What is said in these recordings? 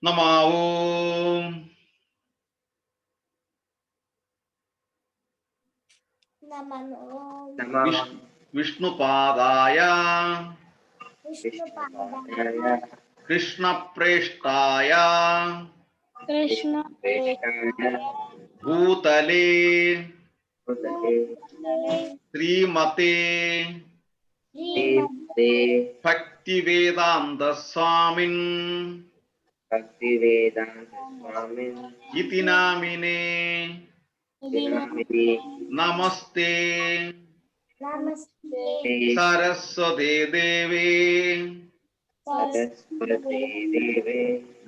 നമാവോം വിഷ്ണുപാദായ കൃഷ്ണപ്രേഷ്ഠായ ഭൂതലേ ശ്രീമതേ ഭക്തിവേദാന്ത സ്വാമിൻ ഇതി നാമിനേ നമസ്തേ സരസ്വതേ ദേവേ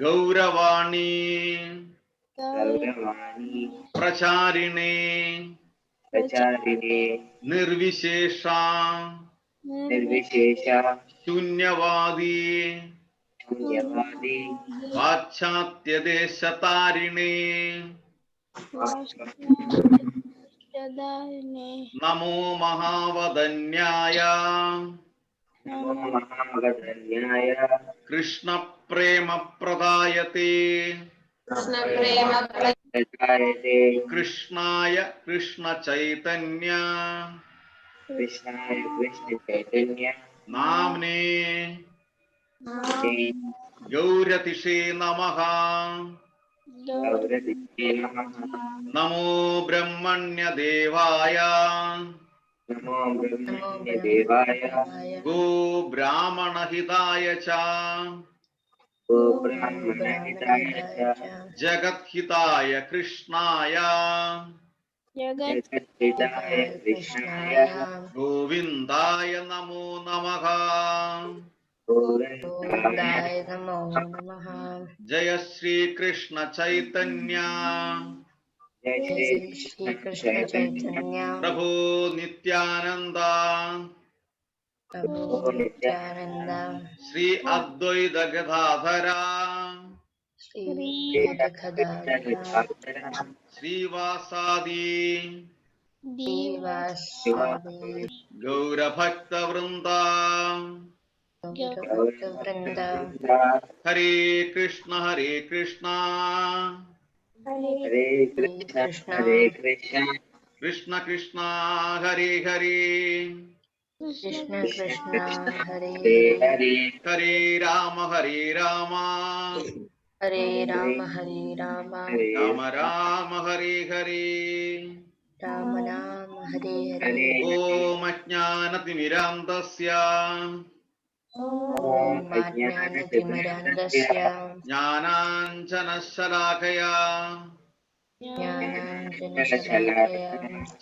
ഗൗരവാണി പ്രചാരിണേ നിർവിശേഷ ശൂന്യവാദി പാശ്ചാത്യദേശതാരിണേ നമോ മഹാവദന്യായ കൃഷ്ണപ്രേമപ്രദായതേ കൃഷ്ണായ കൃഷ്ണചൈതന്യ നാമ്നേ ഗൗരതിഷേ നമഃ. നമോ ബ്രഹ്മണ്യദേവായ ഗോ ബ്രാഹ്മണഹിതായ ച ജഗദ്ഹിതായ കൃഷ്ണായ ഗോവിന്ദായ നമോ നമഃ. ജയ ശ്രീകൃഷ്ണ ചൈതന്യ പ്രഭോ നിത്യാനന്ദ ശ്രീ അദ്വൈത ഗദാധര ശ്രീവാസാദി ഗൗരഭക്തവൃന്ദ. ഹരേ കൃഷ്ണ കൃഷ്ണ കൃഷ്ണ ഹരേ ഹരേ ഹരേ രാമ രാമ രാമ ഹരേ ഹരേ. ഓം അജ്ഞാനതിമിരാന്തസ്യ ജ്ഞാനാഞ്ജനശലാകയാ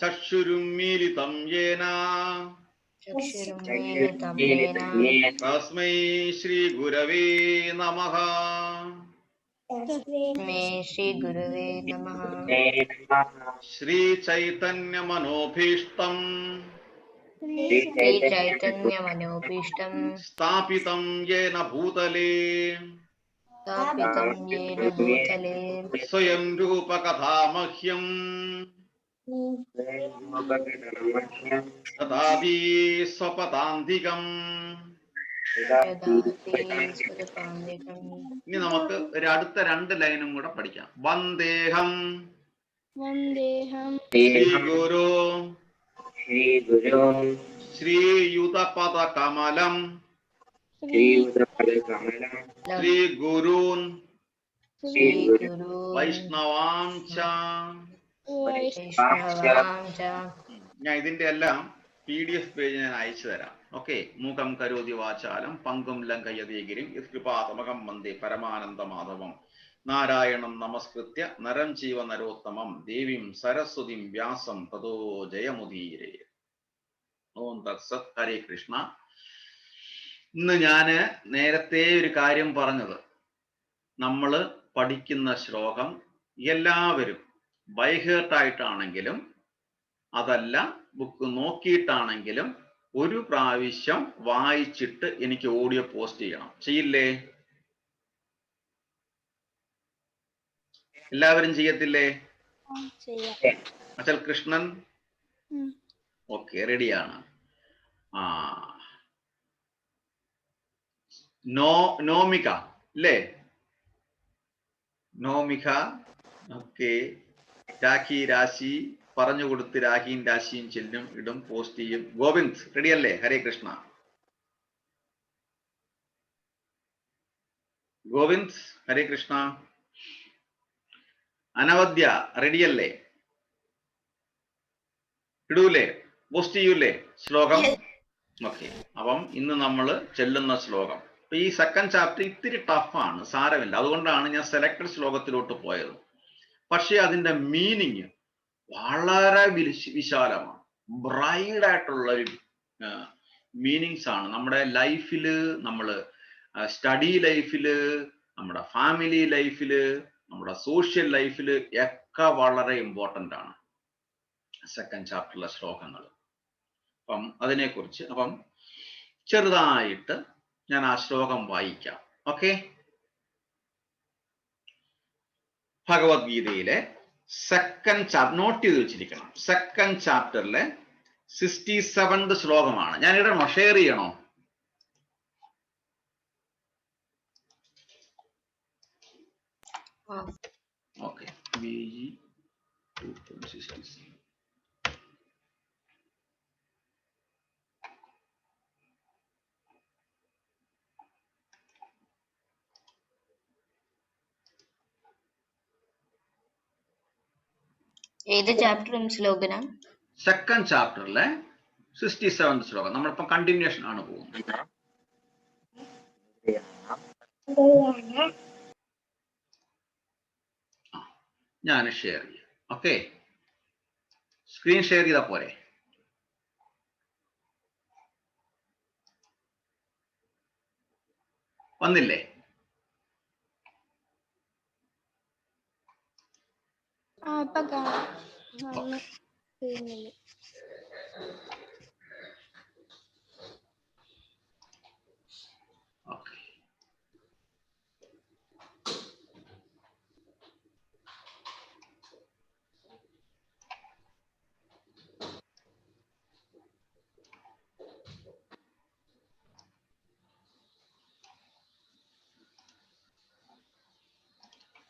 ചക്ഷുരുന്മീലിതം യേന തസ്മൈ ശ്രീ ഗുരവേ നമഃ. ശ്രീ ചൈതന്യ മനോഭീഷ്ടം സ്ഥാപിതം യേന ഭൂതലേ സ്വയം രൂപ കഥാമഹ്യം തഥാപി സ്വപദാന്തികം. ഇനി നമുക്ക് അടുത്ത രണ്ട് ലൈനും കൂടെ പഠിക്കാം. വന്ദേഹം ശ്രീഗുരു ശ്രീയുതപദകമലം ശ്രീഗുരൂൻ വൈഷ്ണവാംച. ഞാൻ ഇതിന്റെ എല്ലാം PDF പേജ് ഞാൻ അയച്ചു തരാം. ഓക്കെ. മൂകം കരോതി വാചാലം പങ്കും ലംഘയതേ ഗിരിം യത്കൃപാതമഹം വന്ദേ പരമാനന്ദ മാധവം. നാരായണം നമസ്കൃത്യ നരം ചൈവ നരോത്തമം ദേവീം സരസ്വതീം വ്യാസം തതോ ജയമുദീരേ. ഓം തത്സത്. ഹരേ കൃഷ്ണ. ഇന്ന് ഞാന് നേരത്തെ ഒരു കാര്യം പറഞ്ഞത്, നമ്മൾ പഠിക്കുന്ന ശ്ലോകം എല്ലാവരും ബൈഹേർട്ടായിട്ടാണെങ്കിലും അതല്ല ബുക്ക് നോക്കിയിട്ടാണെങ്കിലും ഒരു പ്രാവശ്യം വായിച്ചിട്ട് എനിക്ക് ഓഡിയോ പോസ്റ്റ് ചെയ്യണം. ചെയ്യില്ലേ? എല്ലാവരും ചെയ്യത്തില്ലേ? അച്ചൽ കൃഷ്ണൻ ഓക്കെ, റെഡിയാണ്. നോമിക അല്ലേ? നോമിക, ഓക്കെ. രാഖി രാശി പറഞ്ഞു കൊടുത്ത് രാഖിയും രാശിയും ചെല്ലും, ഇടും, പോസ്റ്റ് ചെയ്യും. ഗോവിന്ദ് റെഡിയല്ലേ? ഹരേ കൃഷ്ണ. ഗോവിന്ദ് ഹരേ കൃഷ്ണ. അനവദ്യ റെഡിയല്ലേ? ഇടൂലേ? പോസ്റ്റ് ചെയ്യൂലേ ശ്ലോകം? ഓക്കെ. അപ്പം ഇന്ന് നമ്മൾ ചെല്ലുന്ന ശ്ലോകം, ഈ സെക്കൻഡ് ചാപ്റ്റർ ഇത്തിരി ടഫാണ്, സാരമില്ല. അതുകൊണ്ടാണ് ഞാൻ സെലക്ടഡ് ശ്ലോകത്തിലോട്ട് പോയത്. പക്ഷെ അതിന്റെ മീനിങ് വളരെ വിശാലമാണ്, ബ്രൈഡ് ആയിട്ടുള്ള ഒരു മീനിങ്സ് ആണ്. നമ്മുടെ ലൈഫില്, നമ്മൾ സ്റ്റഡി ലൈഫില്, നമ്മുടെ ഫാമിലി ലൈഫില്, നമ്മുടെ സോഷ്യൽ ലൈഫില് ഒക്കെ വളരെ ഇമ്പോർട്ടൻ്റ് ആണ് സെക്കൻഡ് ചാപ്റ്ററിലെ ശ്ലോകങ്ങൾ. അപ്പം അതിനെക്കുറിച്ച് ചെറുതായിട്ട് ഞാൻ ആ ശ്ലോകം വായിക്കാം. ഓക്കെ. ഭഗവത്ഗീതയിലെ സെക്കൻഡ് ചാപ്റ്റർ നോട്ട് ചെയ്ത് വെച്ചിരിക്കണം. സെക്കൻഡ് ചാപ്റ്ററിലെ 67th ശ്ലോകമാണ്. ഞാൻ ഇടണോ? ഷെയർ ചെയ്യണോ? ഓക്കെ. ഏത് ചാപ്റ്ററും ശ്ലോകന? സെക്കൻഡ് ചാപ്റ്ററിലെ 67th ശ്ലോകം. നമ്മളിപ്പം കണ്ടിന്യൂഷൻ ആണ് പോകുന്നത്. ഞാൻ ഷെയർ ചെയ്യാം. ഓക്കെ. സ്ക്രീൻ ഷെയർ ചെയ്താൽ പോരെ? വന്നില്ലേ? ഓക്കെ.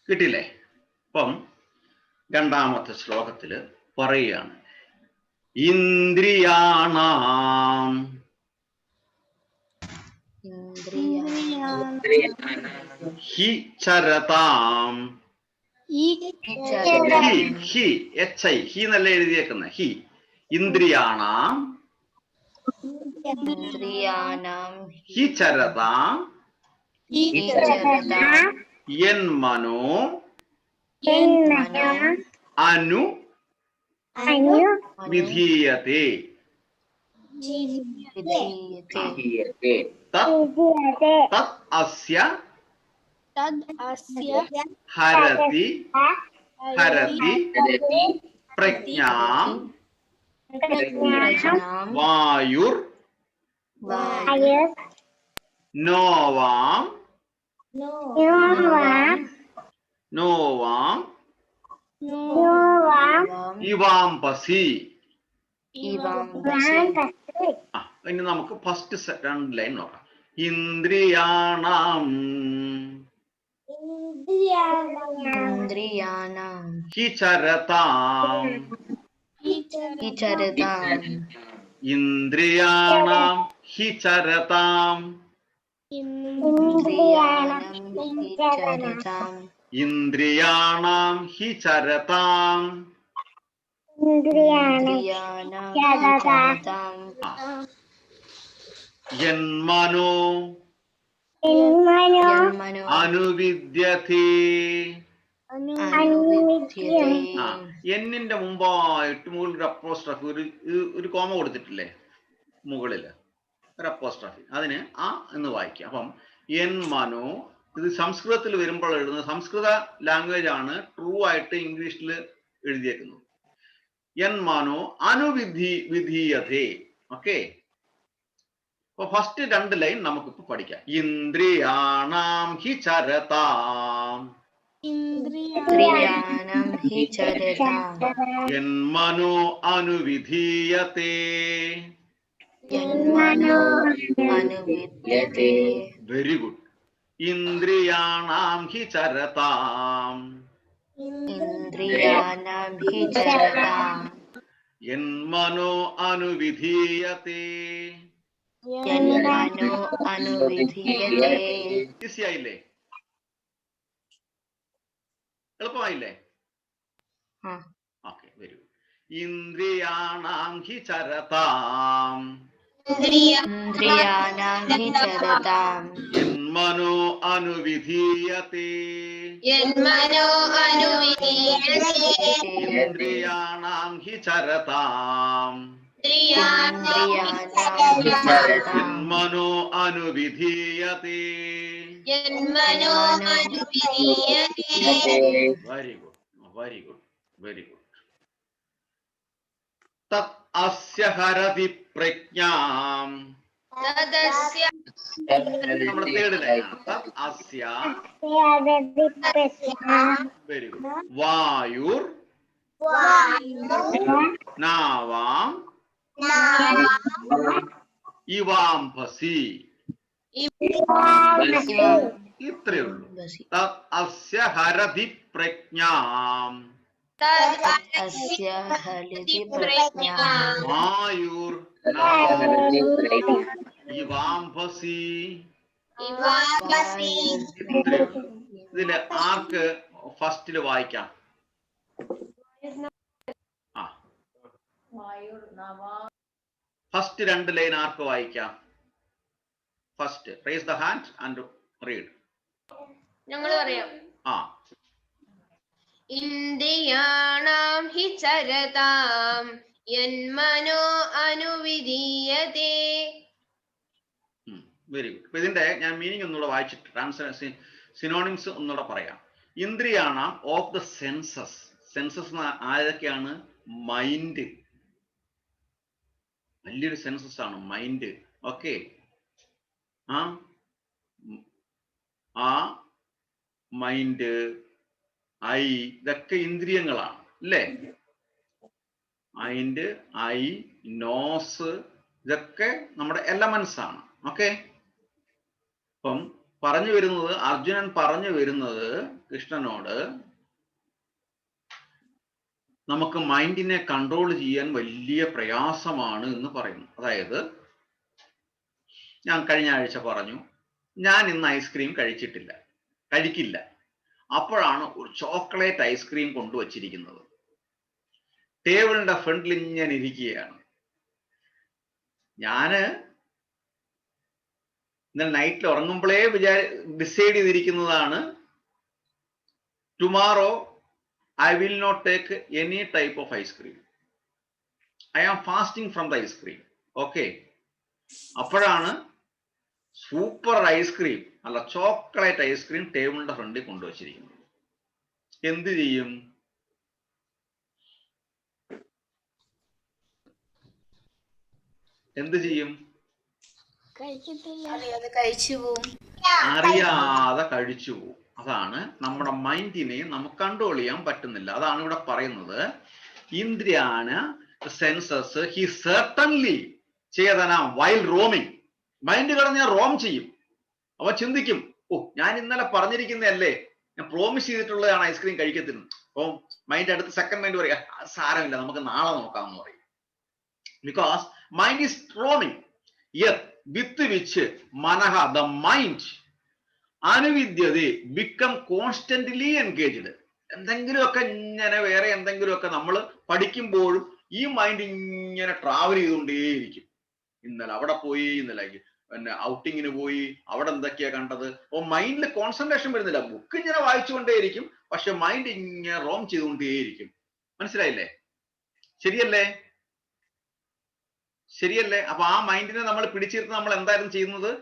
കിട്ടില്ലേ? അപ്പം രണ്ടാമത്തെ ശ്ലോകത്തില് പറയുകയാണ്, ഇന്ദ്രിയാണാം ഹി ചരതാം. ഹി എന്നല്ല എഴുതിയേക്കുന്ന. ഹി ഇന്ദ്രിയാണാം ഹി ചരതാം യന്മനോ അനു വിധീയതേ തത് അസ്യ ഹരതി പ്രജ്ഞാം വായുർ നോവാം ഇവാംപസി. ഇനി നമുക്ക് ഫസ്റ്റ് രണ്ട് ലൈൻ നോക്കാം. ഇന്ദ്രിയാണാം ഹി ചരതാം. ഇന്ദ്രിയാണാം ഹി ചരതാം. ഇന്ദ്രിയാണാം ഹി ചരതാം. യന്മനോ അനുവിദ്യതേ. എന്നിന്റെ മുമ്പായിട്ട് മുകളിൽ ഒരു അപ്പോസ്ട്രഫി, ഒരു കോമ കൊടുത്തിട്ടില്ലേ മുകളില്, ഒരു അപ്പോസ്ട്രഫി, അതിന് ആ എന്ന് വായിക്കാം. അപ്പം യന്മനോ, ഇത് സംസ്കൃതത്തിൽ വരുമ്പോൾ എഴുതുന്നത്, സംസ്കൃത ലാംഗ്വേജ് ആണ്, ട്രൂ ആയിട്ട് ഇംഗ്ലീഷിൽ എഴുതിയേക്കുന്നത്. യന്മനോ വിധീയതേ. ഓക്കെ. അപ്പൊ ഫസ്റ്റ് രണ്ട് ലൈൻ നമുക്കിപ്പോ പഠിക്കാം. ഇന്ദ്രിയാണാം ഹി ചരതാം യന്മനോ അനുവിധീയതേ. Very good. ഇന്ദ്രിയാണാം ഹി ചരതാം ഇന്ദ്രിയാണാം ഹി ചരതാം യന്മനോ അനുവിധീയതേ. യന്മനോ അനുവിധീയതേ. ഈസി ആയില്ലേ? എളുപ്പമായില്ലേ? Okay, very good. ഇന്ദ്രിയാണാം ഹി ചരതാം ഇന്ദ്രിയാണാം ഹി ചരതാം യന്മനോ അനുവിധീയതേ. യന്മനോ അനുവിധീയതേ. ഇന്ദ്രിയാണാം ഹി ചരതാം ഇന്ദ്രിയാണാം ഹി ചരതാം യന്മനോ അനുവിധീയതേ. യന്മനോ അനുവിധീയതേ. Very good, very good, very good. തത് അസ്യ ഹരതി പ്രജ്ഞാം. തദസ്യ നമ്മുടെ തേർഡ് ലൈനാണ്. തത് അസ്യ, വെരി ഗുഡ്, വായുർ നാവാം ഇവാംഭസി. ഇത്രയേ ഉള്ളൂ. തത് അസ്യ ഹരതി പ്രജ്ഞാം അസ്യ ഹരതി പ്രജ്ഞാം വായുർ ഇവാംഭസി. ഇവാംഭസി. ഇത്രയേ ഉള്ളൂ. ഇതില് ആർക്ക് ഫസ്റ്റില് വായിക്കാം? ആ, ഫസ്റ്റ് 2 ലൈൻ ആർക്ക് വായിക്കാം? First raise the hand and read. ഞങ്ങൾ പറയാം. ആ, ഇന്ദ്രിയാണാം ഹി ചരതാം യന്മനോ അനുവിധീയതേ. Very good. ഇതിന്റെ ഞാൻ മീനിങ് ഒന്നുകൂടെ വായിച്ചിട്ട് സിനോണിംസ് ഒന്നുകൂടെ പറയാം. ഇന്ദ്രിയാണാം ഓഫ് ദ സെൻസസ്. സെൻസസ് ആരൊക്കെയാണ്? മൈൻഡ്, വലിയൊരു സെൻസസ് ആണ് മൈൻഡ്. ഓക്കെ, ആ മൈൻഡ്, ഐ, ഇതൊക്കെ ഇന്ദ്രിയങ്ങളാണ് അല്ലേ? മൈൻഡ്, ഐ, നോസ്, ഇതൊക്കെ നമ്മുടെ എലമെന്റ്സ് ആണ്. ഓക്കെ, അപ്പം പറഞ്ഞു വരുന്നത്, അർജുനൻ പറഞ്ഞു വരുന്നത് കൃഷ്ണനോട്, നമുക്ക് മൈൻഡിനെ കൺട്രോൾ ചെയ്യാൻ വലിയ പ്രയാസമാണ് എന്ന് പറയുന്നു. അതായത് ഞാൻ കഴിഞ്ഞ ആഴ്ച പറഞ്ഞു, ഞാൻ ഇന്ന് ഐസ്ക്രീം കഴിക്കില്ല. അപ്പോഴാണ് ഒരു ചോക്ലേറ്റ് ഐസ്ക്രീം കൊണ്ടുവച്ചിരിക്കുന്നത്. ടേബിളിന്റെ ഫ്രണ്ടിൽ ഇങ്ങനെ ഇരിക്കുകയാണ്. ഞാന് ഇന്നലെ നൈറ്റിൽ ഉറങ്ങുമ്പോഴേ ഡിസൈഡ് ചെയ്തിരിക്കുന്നതാണ്, tomorrow I will not take any type of ice cream. I am fasting from the ice cream. Okay. അപ്പോഴാണ് സൂപ്പർ ഐസ്ക്രീം, അല്ല ചോക്ലേറ്റ് ഐസ്ക്രീം ടേബിളിന്റെ ഫ്രണ്ടിൽ കൊണ്ടുവച്ചിരിക്കുന്നത്. എന്ത് ചെയ്യും? എന്ത് ചെയ്യും? അറിയാതെ കഴിച്ചു പോവും. അറിയാതെ കഴിച്ചു പോവും. അതാണ് നമ്മുടെ മൈൻഡിനെ നമുക്ക് കൺട്രോൾ ചെയ്യാൻ പറ്റുന്നില്ല. അതാണ് ഇവിടെ പറയുന്നത്. ഇന്ദ്രിയാന സെൻസസ് ഹി സർട്ടൻലി ചേതന വൈൽ റോമിങ്. മൈൻഡ് കിടന്ന് ഞാൻ റോം ചെയ്യും. അവ ചിന്തിക്കും, ഓ ഞാൻ ഇന്നലെ പറഞ്ഞിരിക്കുന്നതല്ലേ, ഞാൻ പ്രോമിസ് ചെയ്തിട്ടുള്ളതാണ് ഐസ്ക്രീം കഴിക്കത്തില്ല. അപ്പൊ മൈൻഡ് അടുത്ത സെക്കൻഡ് മൈൻഡ് പറയാ സാരമില്ല, നമുക്ക് നാളെ നോക്കാമെന്ന് പറയും. Because mind is roaming. With which മനഹ ദ മൈൻഡ് അനുവിദ്യതേ ബിക്കം കോൺസ്റ്റന്റ്ലി എൻഗേജ്ഡ്. എന്തെങ്കിലുമൊക്കെ ഇങ്ങനെ വേറെ എന്തെങ്കിലുമൊക്കെ നമ്മൾ പഠിക്കുമ്പോഴും ഈ മൈൻഡ് ഇങ്ങനെ ട്രാവൽ ചെയ്തുകൊണ്ടേയിരിക്കും. ഇന്നലെ അവിടെ പോയി, ഇന്നലെ പിന്നെ ഔട്ടിങ്ങിന് പോയി, അവിടെ എന്തൊക്കെയാ കണ്ടത്. അപ്പൊ മൈൻഡിൽ കോൺസെൻട്രേഷൻ വരുന്നില്ല. ബുക്ക് ഇങ്ങനെ വായിച്ചുകൊണ്ടേയിരിക്കും, പക്ഷെ മൈൻഡ് ഇങ്ങനെ റോം ചെയ്തുകൊണ്ടേയിരിക്കും. മനസ്സിലായില്ലേ? ശരിയല്ലേ? അപ്പൊ ആ മൈൻഡിനെ നമ്മൾ പിടിച്ചിരുന്ന് നമ്മൾ എന്തായിരുന്നു ചെയ്യുന്നത്?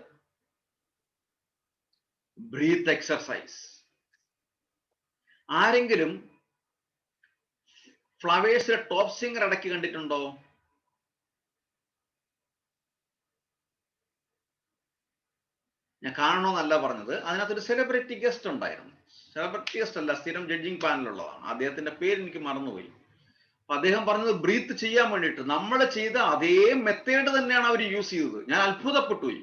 Breath exercise. ആരെങ്കിലും ഫ്ലവേഴ്സിലെ ടോപ്പ് സിംഗർ ഇടയ്ക്ക് കണ്ടിട്ടുണ്ടോ? ഞാൻ കാണണമെന്നല്ല പറഞ്ഞത്, അതിനകത്തൊരു സെലിബ്രിറ്റി ഗസ്റ്റ് ഉണ്ടായിരുന്നു. സെലിബ്രിറ്റി ഗസ്റ്റ് അല്ല, സ്ഥിരം ജഡ്ജിങ് പാനലുള്ളതാണ്. അദ്ദേഹത്തിന്റെ പേര് എനിക്ക് മറന്നുപോയി. അപ്പൊ അദ്ദേഹം പറഞ്ഞത് ബ്രീത്ത് ചെയ്യാൻ വേണ്ടിയിട്ട് നമ്മൾ ചെയ്ത അതേ മെത്തേഡ് തന്നെയാണ് അവർ യൂസ് ചെയ്തത്. ഞാൻ അത്ഭുതപ്പെട്ടു പോയി.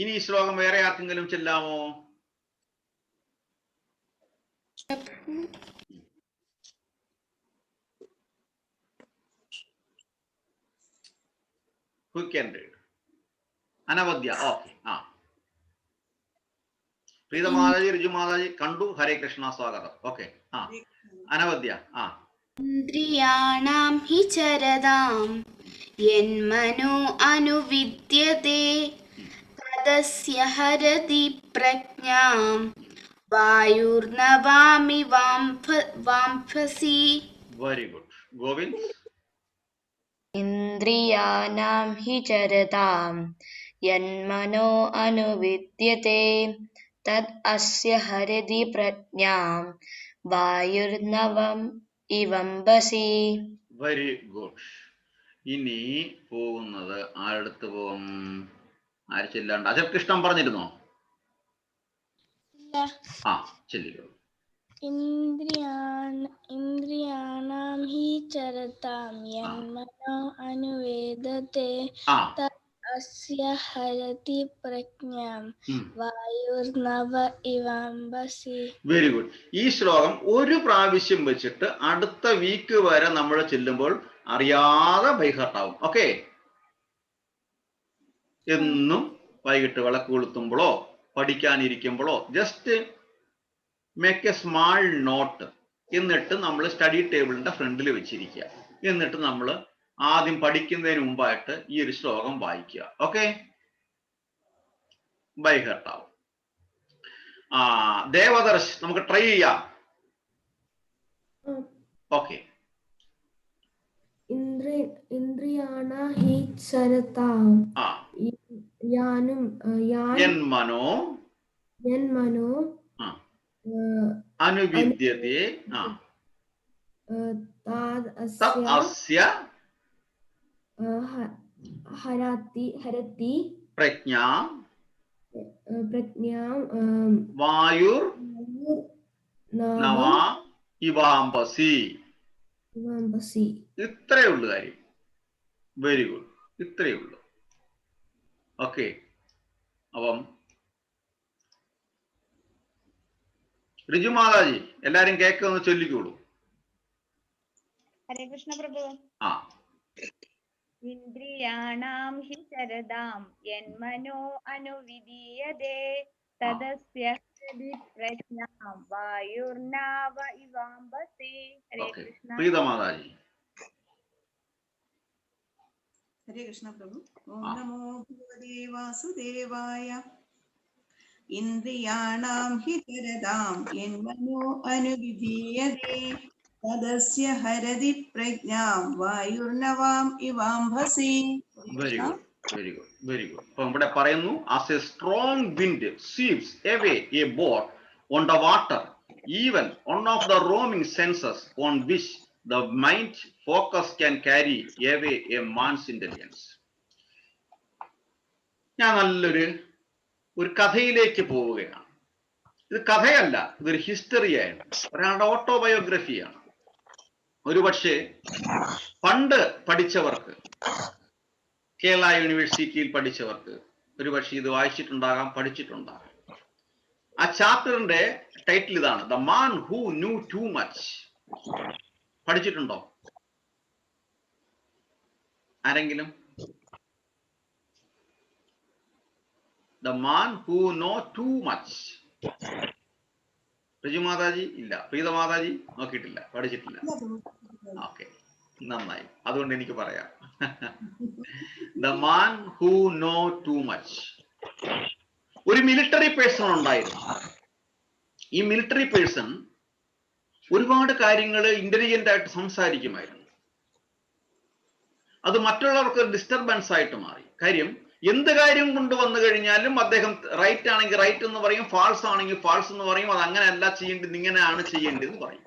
ഇനി ഈ ശ്ലോകം വേറെ ആർക്കെങ്കിലും ചെല്ലാമോ? Who can read? അനവദ്യ. ഓക്കെ. ആ പ്രീത മാതാജി, ഋജു മാതാജി കണ്ടു. ഹരേ കൃഷ്ണ, സ്വാഗതം. ഓക്കെ. ആ അനവദ്യ. ആ ഇന്ദ്രിയാണാം ഹി ചരതാം യന്മനോ അനുവിദ്യതേ തദസ്യ ഹരതി പ്രജ്ഞാം വായുർനവാമി വാംഫസി. Very good. ഗോവിന്ദ്. ഇന്ദ്രിയാണാം ഹി ചരതാം യന്മനോ അനുവിദ്യതേ തദ് അസ്യ ഹരതി പ്രജ്ഞാം വായുർനവം ഇവംബസി. Very good. ഇനി പോകുന്നത് ആരടുത്ത് പോകും? ആര് ചെല്ലാണ്ട്? അജബ് കൃഷ്ണൻ പറഞ്ഞിരുന്നോ? ആ ചെല്ലിക്കോളൂ. ഇന്ദ്രിയാണാം ഹി ചരതാം യന്മനോ അനുവേദത്തെ അസ്യ ഹരതി പ്രജ്ഞാം വായുർനവ ഇവംബസി. Very good. ഈ ശ്ലോകം ഒരു പ്രാവശ്യം വെച്ചിട്ട് അടുത്ത വീക്ക് വരെ നമ്മൾ ചെല്ലുമ്പോൾ അറിയാതെ ബൈഹർട്ടാവും. ഓക്കെ. എന്നും വൈകിട്ട് വിളക്ക് കൊളുത്തുമ്പോഴോ പഠിക്കാനിരിക്കുമ്പോഴോ just make a small note. എന്നിട്ട് നമ്മൾ സ്റ്റഡി ടേബിളിന്റെ ഫ്രണ്ടിൽ വെച്ചിരിക്കുക. എന്നിട്ട് നമ്മൾ ആദ്യം പഠിക്കുന്നതിന് മുമ്പായിട്ട് ഈ ഒരു ശ്ലോകം വായിക്കുക. ഓക്കെ. ബൈഹർട്ടാവും. ദേവദർശ് നമുക്ക് ട്രൈ ചെയ്യാം. ഓക്കെ. ഇന്ദ്രിയാണ ഹി ചരതാം യന്മനോ അനുവിദ്യതേ തദ് അസ്യ ഹരതി പ്രജ്ഞാം പ്രജ്ഞാം വായുർ നവ ഇവാംബസി. ഇത്രയേ ഉള്ളു കാര്യം. Very good. ഇത്രയേ ഉള്ളു. ഓക്കെ. അപ്പം ഋജു മാതാജി എല്ലാരും കേൾക്കൊന്ന് ചൊല്ലിക്കോളൂ. ഹരേ കൃഷ്ണ പ്രഭു. ആ ഇന്ദ്രിയാണാം ഹി ചരതാം യന്മനോ അനുവിധീയതേ തദസ്യ ഹൃദി പ്രജ്ഞാം വായുർനാവ ഇവാംബസി. ഹരേ കൃഷ്ണ. പ്രീത മാതാജി. ഹരേ കൃഷ്ണ പ്രഭു. ഓം നമോ ഭഗവതേ വാസുദേവായ. ഇന്ദ്രിയാണാം ഹി ചരതാം യന്മനോ അനുവിധീയതേ തദസ്യ ഹരതി പ്രജ്ഞാം വായുർനവാം ഇവാംഭസി. Very good. Very good. Very good. അപ്പൊ ഇവിടെ പറയുന്നു as a strong wind sweeps away a boat on the water, even one of the roaming senses on which the mind focus can carry away a man's intelligence. ഞാൻ നല്ലൊരു കഥയിലേക്ക് പോവുകയാണ്. ഇത് കഥയല്ല, ഇതൊരു ഹിസ്റ്ററിയാണ്, ഒരാളുടെ ഓട്ടോബയോഗ്രഫിയാണ്. ഒരുപക്ഷെ പണ്ട് പഠിച്ചവർക്ക്, കേരള യൂണിവേഴ്സിറ്റിയിൽ പഠിച്ചവർക്ക് ഒരുപക്ഷെ ഇത് വായിച്ചിട്ടുണ്ടാകാം, പഠിച്ചിട്ടുണ്ടാകാം. ആ ചാപ്റ്ററിന്റെ ടൈറ്റിൽ ഇതാണ്, the man who knew too much. പഠിച്ചിട്ടുണ്ടോ ആരെങ്കിലും? The man who know too much. Riju Mataji ഇല്ല, പ്രീത മാതാജി നോക്കിയിട്ടില്ല, പഠിച്ചിട്ടില്ല. ഓക്കെ, നന്നായി. അതുകൊണ്ട് എനിക്ക് പറയാം. The man who know too much. ഒരു മിലിറ്ററി പേഴ്സൺ ഉണ്ടായിരുന്നു. ഈ മിലിറ്ററി പേഴ്സൺ ഒരുപാട് കാര്യങ്ങൾ ഇന്റലിജന്റ് ആയിട്ട് സംസാരിക്കുമായിരുന്നു. അത് മറ്റുള്ളവർക്ക് ഡിസ്റ്റർബൻസ് ആയിട്ട് മാറി. കാര്യം, എന്ത് കാര്യം കൊണ്ടുവന്നു കഴിഞ്ഞാലും അദ്ദേഹം റൈറ്റ് ആണെങ്കിൽ റൈറ്റ് എന്ന് പറയും, ഫാൾസ് ആണെങ്കിൽ ഫാൾസ് എന്ന് പറയും, അത് അങ്ങനെയല്ല ചെയ്യേണ്ടത്, ഇങ്ങനെയാണ് ചെയ്യേണ്ടതെന്ന് പറയും.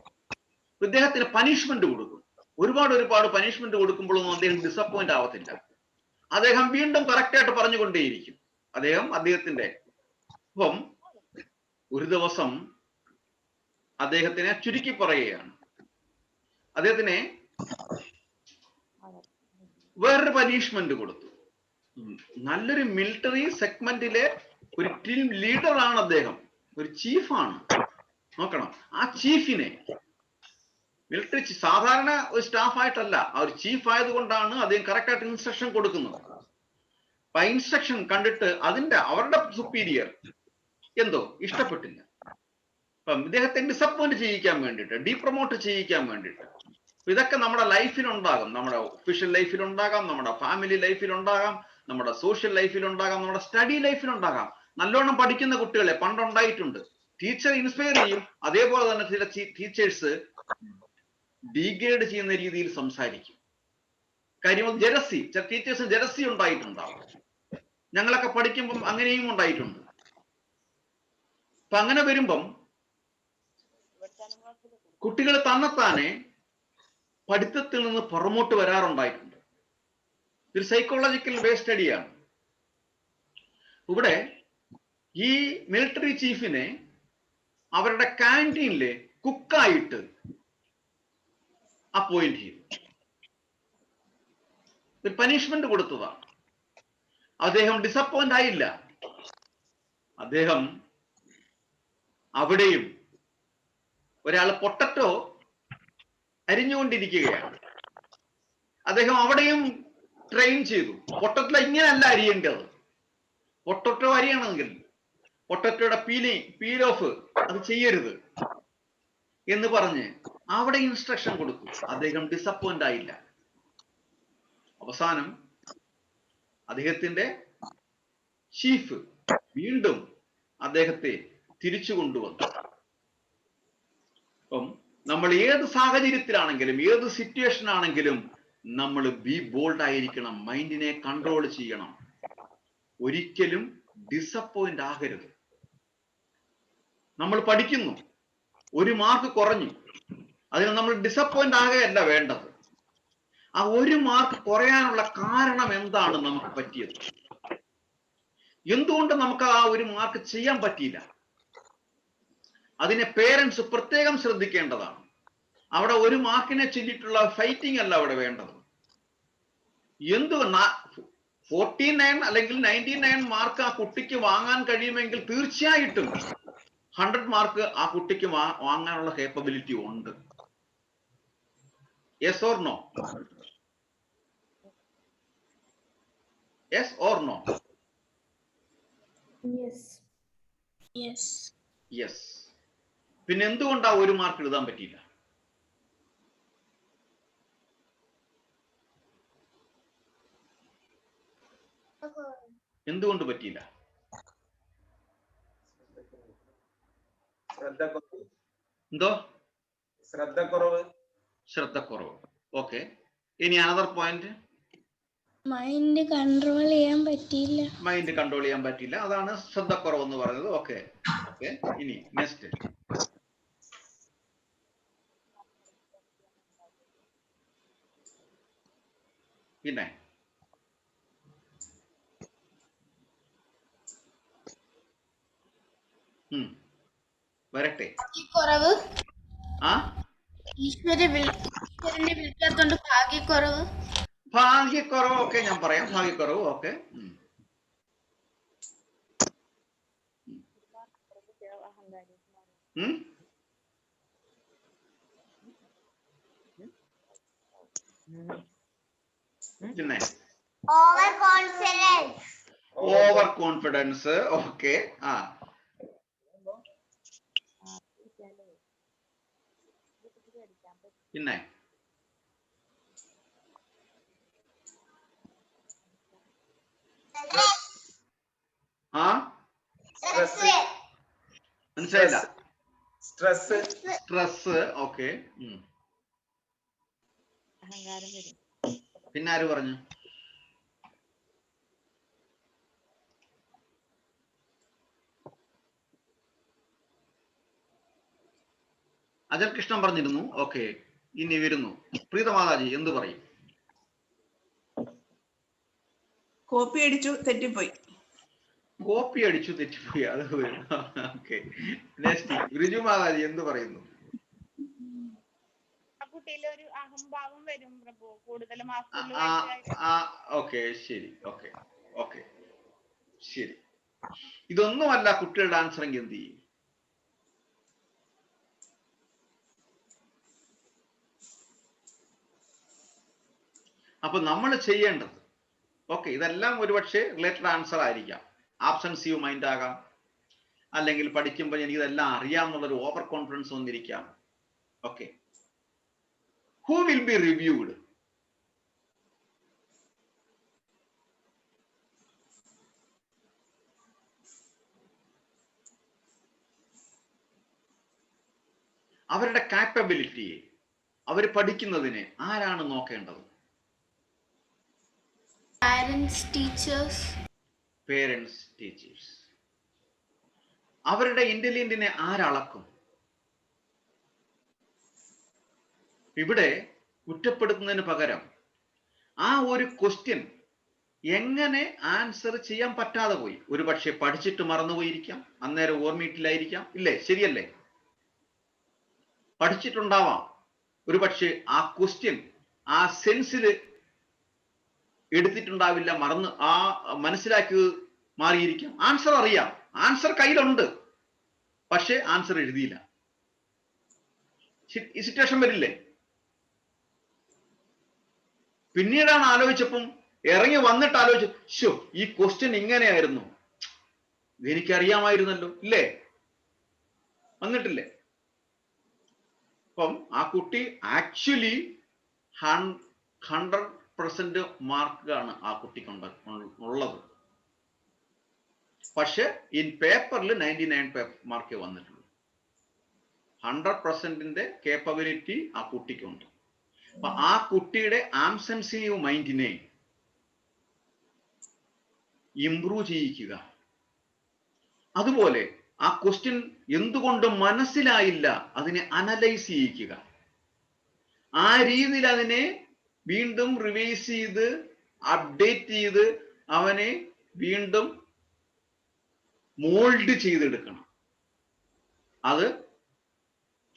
ഇദ്ദേഹത്തിന് പനിഷ്മെന്റ് കൊടുക്കും. ഒരുപാട് പനിഷ്മെന്റ് കൊടുക്കുമ്പോഴൊന്നും അദ്ദേഹം ഡിസപ്പോയിന്റ് ആവത്തില്ല. അദ്ദേഹം വീണ്ടും കറക്റ്റായിട്ട് പറഞ്ഞുകൊണ്ടേയിരിക്കും. അദ്ദേഹത്തിന്റെ അപ്പം ഒരു ദിവസം അദ്ദേഹത്തിനെ ചുരുക്കി പറയുകയാണ്. അദ്ദേഹത്തിനെ വേറൊരു പനിഷ്മെന്റ് കൊടുത്തു. നല്ലൊരു മിലിറ്ററി സെഗ്മെന്റിലെ ഒരു ടീം ലീഡർ ആണ് അദ്ദേഹം, ഒരു ചീഫാണ്. നോക്കണം, ആ ചീഫിനെ മിലിറ്ററി സാധാരണ ഒരു സ്റ്റാഫായിട്ടല്ല, ആ ഒരു ചീഫ് ആയതുകൊണ്ടാണ് അദ്ദേഹം കറക്റ്റ് ആയിട്ട് ഇൻസ്ട്രക്ഷൻ കൊടുക്കുന്നത്. അപ്പൊ ഇൻസ്ട്രക്ഷൻ കണ്ടിട്ട് അവരുടെ സുപ്പീരിയർ എന്തോ ഇഷ്ടപ്പെട്ടില്ല. അപ്പം ഇദ്ദേഹത്തെ ഡിസപ്പോയിന്റ് ചെയ്യിക്കാൻ വേണ്ടിയിട്ട്, ഡീപ്രൊമോട്ട് ചെയ്യിക്കാൻ വേണ്ടിയിട്ട്. ഇതൊക്കെ നമ്മുടെ ലൈഫിലുണ്ടാകും, നമ്മുടെ ഒഫീഷ്യൽ ലൈഫിലുണ്ടാകാം, നമ്മുടെ ഫാമിലി ലൈഫിലുണ്ടാകാം, നമ്മുടെ സോഷ്യൽ ലൈഫിലുണ്ടാകാം, നമ്മുടെ സ്റ്റഡി ലൈഫിലുണ്ടാകാം. നല്ലോണം പഠിക്കുന്ന കുട്ടികളെ പണ്ടുണ്ടായിട്ടുണ്ട്. ടീച്ചർ ഇൻസ്പയർ ചെയ്യും, അതേപോലെ തന്നെ ചില ടീച്ചേഴ്സ് ഡീഗ്രേഡ് ചെയ്യുന്ന രീതിയിൽ സംസാരിക്കും. കാര്യം ജലസി, ചില ടീച്ചേഴ്സ് ജലസി ഉണ്ടായിട്ടുണ്ടാവും. ഞങ്ങളൊക്കെ പഠിക്കുമ്പം അങ്ങനെയും ഉണ്ടായിട്ടുണ്ട്. അപ്പൊ അങ്ങനെ വരുമ്പം കുട്ടികൾ തന്നെത്താനെ പഠിത്തത്തിൽ നിന്ന് പുറമോട്ട് വരാറുണ്ടായിട്ടുണ്ട്. ഒരു സൈക്കോളജിക്കൽ ബേ സ്റ്റഡിയാണ്. ഇവിടെ ഈ മിലിറ്ററി ചീഫിനെ അവരുടെ ക്യാൻറ്റീനിലെ കുക്കായിട്ട് അപ്പോയിന്റ് ചെയ്തു. ഒരു പനിഷ്മെന്റ് കൊടുത്തതാണ്. അദ്ദേഹം ഡിസപ്പോയിന്റ് ആയില്ല. അദ്ദേഹം അവിടെയും ഒരാൾ പൊട്ടറ്റോ അരിഞ്ഞുകൊണ്ടിരിക്കുകയാണ്. അദ്ദേഹം അവിടെയും ട്രെയിൻ ചെയ്തു. പൊട്ടറ്റോ ഇങ്ങനെയല്ല അരിയേണ്ടത്. പൊട്ടറ്റോ അരിയണമെങ്കിൽ പൊട്ടറ്റോയുടെ പീൽ ഓഫ് അത് ചെയ്യരുത് എന്ന് പറഞ്ഞ് അവിടെ ഇൻസ്ട്രക്ഷൻ കൊടുത്തു. അദ്ദേഹം ഡിസപ്പോയിന്റ് ആയില്ല. അവസാനം അദ്ദേഹത്തിന്റെ ചീഫ് വീണ്ടും അദ്ദേഹത്തെ തിരിച്ചു കൊണ്ടുവന്നു. അപ്പം നമ്മൾ ഏത് സാഹചര്യത്തിലാണെങ്കിലും, ഏത് സിറ്റുവേഷൻ ആണെങ്കിലും നമ്മൾ ബി ബോൾഡ് ആയിരിക്കണം, മൈൻഡിനെ കൺട്രോൾ ചെയ്യണം. ഒരിക്കലും ഡിസപ്പോയിന്റ് ആകരുത്. നമ്മൾ പഠിക്കുന്നു, ഒരു മാർക്ക് കുറഞ്ഞു, അതിന് നമ്മൾ ഡിസപ്പോയിന്റ് ആകുകയല്ല വേണ്ടത്. ആ ഒരു മാർക്ക് കുറയാനുള്ള കാരണം എന്താണ് നമുക്ക് പറ്റിയത്, എന്തുകൊണ്ട് നമുക്ക് ആ ഒരു മാർക്ക് ചെയ്യാൻ പറ്റിയില്ല, അതിനെ പേരൻസ് പ്രത്യേകം ശ്രദ്ധിക്കേണ്ടതാണ്. അവിടെ ഒരു മാർക്കിനെ ചൊല്ലിയിട്ടുള്ള ഫൈറ്റിംഗ് അല്ല അവിടെ വേണ്ടത്. 49 അല്ലെങ്കിൽ 99 മാർക്ക് ആ കുട്ടിക്ക് വാങ്ങാൻ കഴിയുമെങ്കിൽ തീർച്ചയായിട്ടും 100 മാർക്ക് ആ കുട്ടിക്ക് വാങ്ങാനുള്ള കേപ്പബിലിറ്റി ഉണ്ട്. Yes or no? Yes or no? Yes. പിന്നെ എന്തുകൊണ്ടാ ഒരു മാർക്ക് എഴുതാൻ പറ്റിയില്ല? എന്തുകൊണ്ട് പറ്റിയില്ല? എന്തോ? ശ്രദ്ധക്കുറവ്. ഓക്കെ, ഇനി അനദർ പോയിന്റ്. മൈൻഡ് കൺട്രോൾ ചെയ്യാൻ പറ്റിയില്ല. മൈൻഡ് കൺട്രോൾ ചെയ്യാൻ പറ്റില്ല, അതാണ് ശ്രദ്ധക്കുറവ് എന്ന് പറയുന്നത്. ഓക്കെ ഓക്കെ, ഇനി നെക്സ്റ്റ്. പിന്നെ വരട്ടെ. കുറവ് ആ ഈശ്വരനെ വിളിക്കാത്തോണ്ട് ഭാഗ്യക്കുറവ്. ഭാഗ്യക്കുറവ്. ഓക്കെ, ഞാൻ പറയാം ഭാഗ്യക്കുറവ്. ഓക്കെ, പിന്നെ ഓവർ കോൺഫിഡൻസ്. ഓക്കെ, ആ പിന്നെ ആ മനസ്സിലായില്ല. സ്ട്രെസ്. ഓക്കെ, പിന്നെ ആര് പറഞ്ഞു? അജൽ കൃഷ്ണൻ പറഞ്ഞിരുന്നു. ഓക്കെ, ഇനി വരുന്നു പ്രീതമാതാജി, എന്തു പറയും? കോപ്പി അടിച്ചു തെറ്റിപ്പോയി. കോപ്പി അടിച്ചു തെറ്റിപ്പോയി. അത് ഓക്കെ. നെക്സ്റ്റ് ഋജു മാതാജി എന്ത് പറയുന്നു? കുട്ടിയിലൊരു അഹംഭാവം വരും പ്രഭു, കൂടുതൽ ഓക്കെ, ശരി. ഓക്കെ ഓക്കെ, ശരി. ഇതൊന്നുമല്ല കുട്ടികളുടെ ആൻസർ എങ്കിൽ എന്ത് ചെയ്യും? അപ്പൊ നമ്മൾ ചെയ്യേണ്ടത്, ഓക്കെ, ഇതെല്ലാം ഒരുപക്ഷെ റിലേറ്റഡ് ആൻസർ ആയിരിക്കാം. ആബ്സെൻസീവ് മൈൻഡ് ആകാം, അല്ലെങ്കിൽ പഠിക്കുമ്പോൾ എനിക്ക് ഇതെല്ലാം അറിയാമെന്നുള്ളൊരു ഓവർ കോൺഫിഡൻസ് വന്നിരിക്കാം. Okay, who will be reviewed? അവരുടെ കാപ്പബിലിറ്റിയെ, അവർ പഠിക്കുന്നതിനെ ആരാണ് നോക്കേണ്ടത്? Parents, teachers. Parents, teachers. അവരുടെ ഇന്റലിജന്റിനെ ആരളക്കും? ഇവിടെ കുറ്റപ്പെടുത്തുന്നതിന് പകരം ആ ഒരു ക്വസ്റ്റ്യൻ എങ്ങനെ ആൻസർ ചെയ്യാൻ പറ്റാതെ പോയി, ഒരു പക്ഷെ പഠിച്ചിട്ട് മറന്നുപോയിരിക്കാം, അന്നേരം ഓർമ്മയിട്ടില്ലായിരിക്കാം, ഇല്ലേ? ശരിയല്ലേ? പഠിച്ചിട്ടുണ്ടാവാം, ഒരു പക്ഷെ ആ ക്വസ്റ്റ്യൻ ആ സെൻസിൽ എടുത്തിട്ടുണ്ടാവില്ല, മറന്ന് ആ മനസ്സിലാക്കി മാറിയിരിക്കാം. ആൻസർ അറിയാം, ആൻസർ കയ്യിലുണ്ട്, പക്ഷെ ആൻസർ എഴുതിയില്ല. ഈ സിറ്റുവേഷൻ വരില്ലേ? പിന്നീടാണ് ആലോചിച്ചപ്പം, ഇറങ്ങി വന്നിട്ട് ആലോചിച്ചു, ശോ, ഈ ക്വസ്റ്റ്യൻ ഇങ്ങനെയായിരുന്നു, ഇതെനിക്കറിയാമായിരുന്നല്ലോ, ഇല്ലേ? വന്നിട്ടില്ലേ? അപ്പം ആ കുട്ടി ആക്ച്വലി 100% മാർക്കാണ് ആ കുട്ടിക്ക് ഉള്ളത്. പക്ഷെ ഇൻ പേപ്പറിൽ 99 മാർക്കേ വന്നിട്ടുള്ളൂ. 100%ന്റെ കേപ്പബിലിറ്റി ആ കുട്ടിക്കുണ്ട്. അപ്പൊ ആ കുട്ടിയുടെ ആബ്സെൻസീവ് മൈൻഡിനെ ഇംപ്രൂവ് ചെയ്യിക്കുക. അതുപോലെ ആ ക്വസ്റ്റ്യൻ എന്തുകൊണ്ട് മനസ്സിലായില്ല അതിനെ അനലൈസ് ചെയ്യിക്കുക. ആ രീതിയിൽ അതിനെ വീണ്ടും റിവൈസ് ചെയ്ത് അപ്ഡേറ്റ് ചെയ്ത് അവനെ വീണ്ടും മോൾഡ് ചെയ്തെടുക്കണം. അത്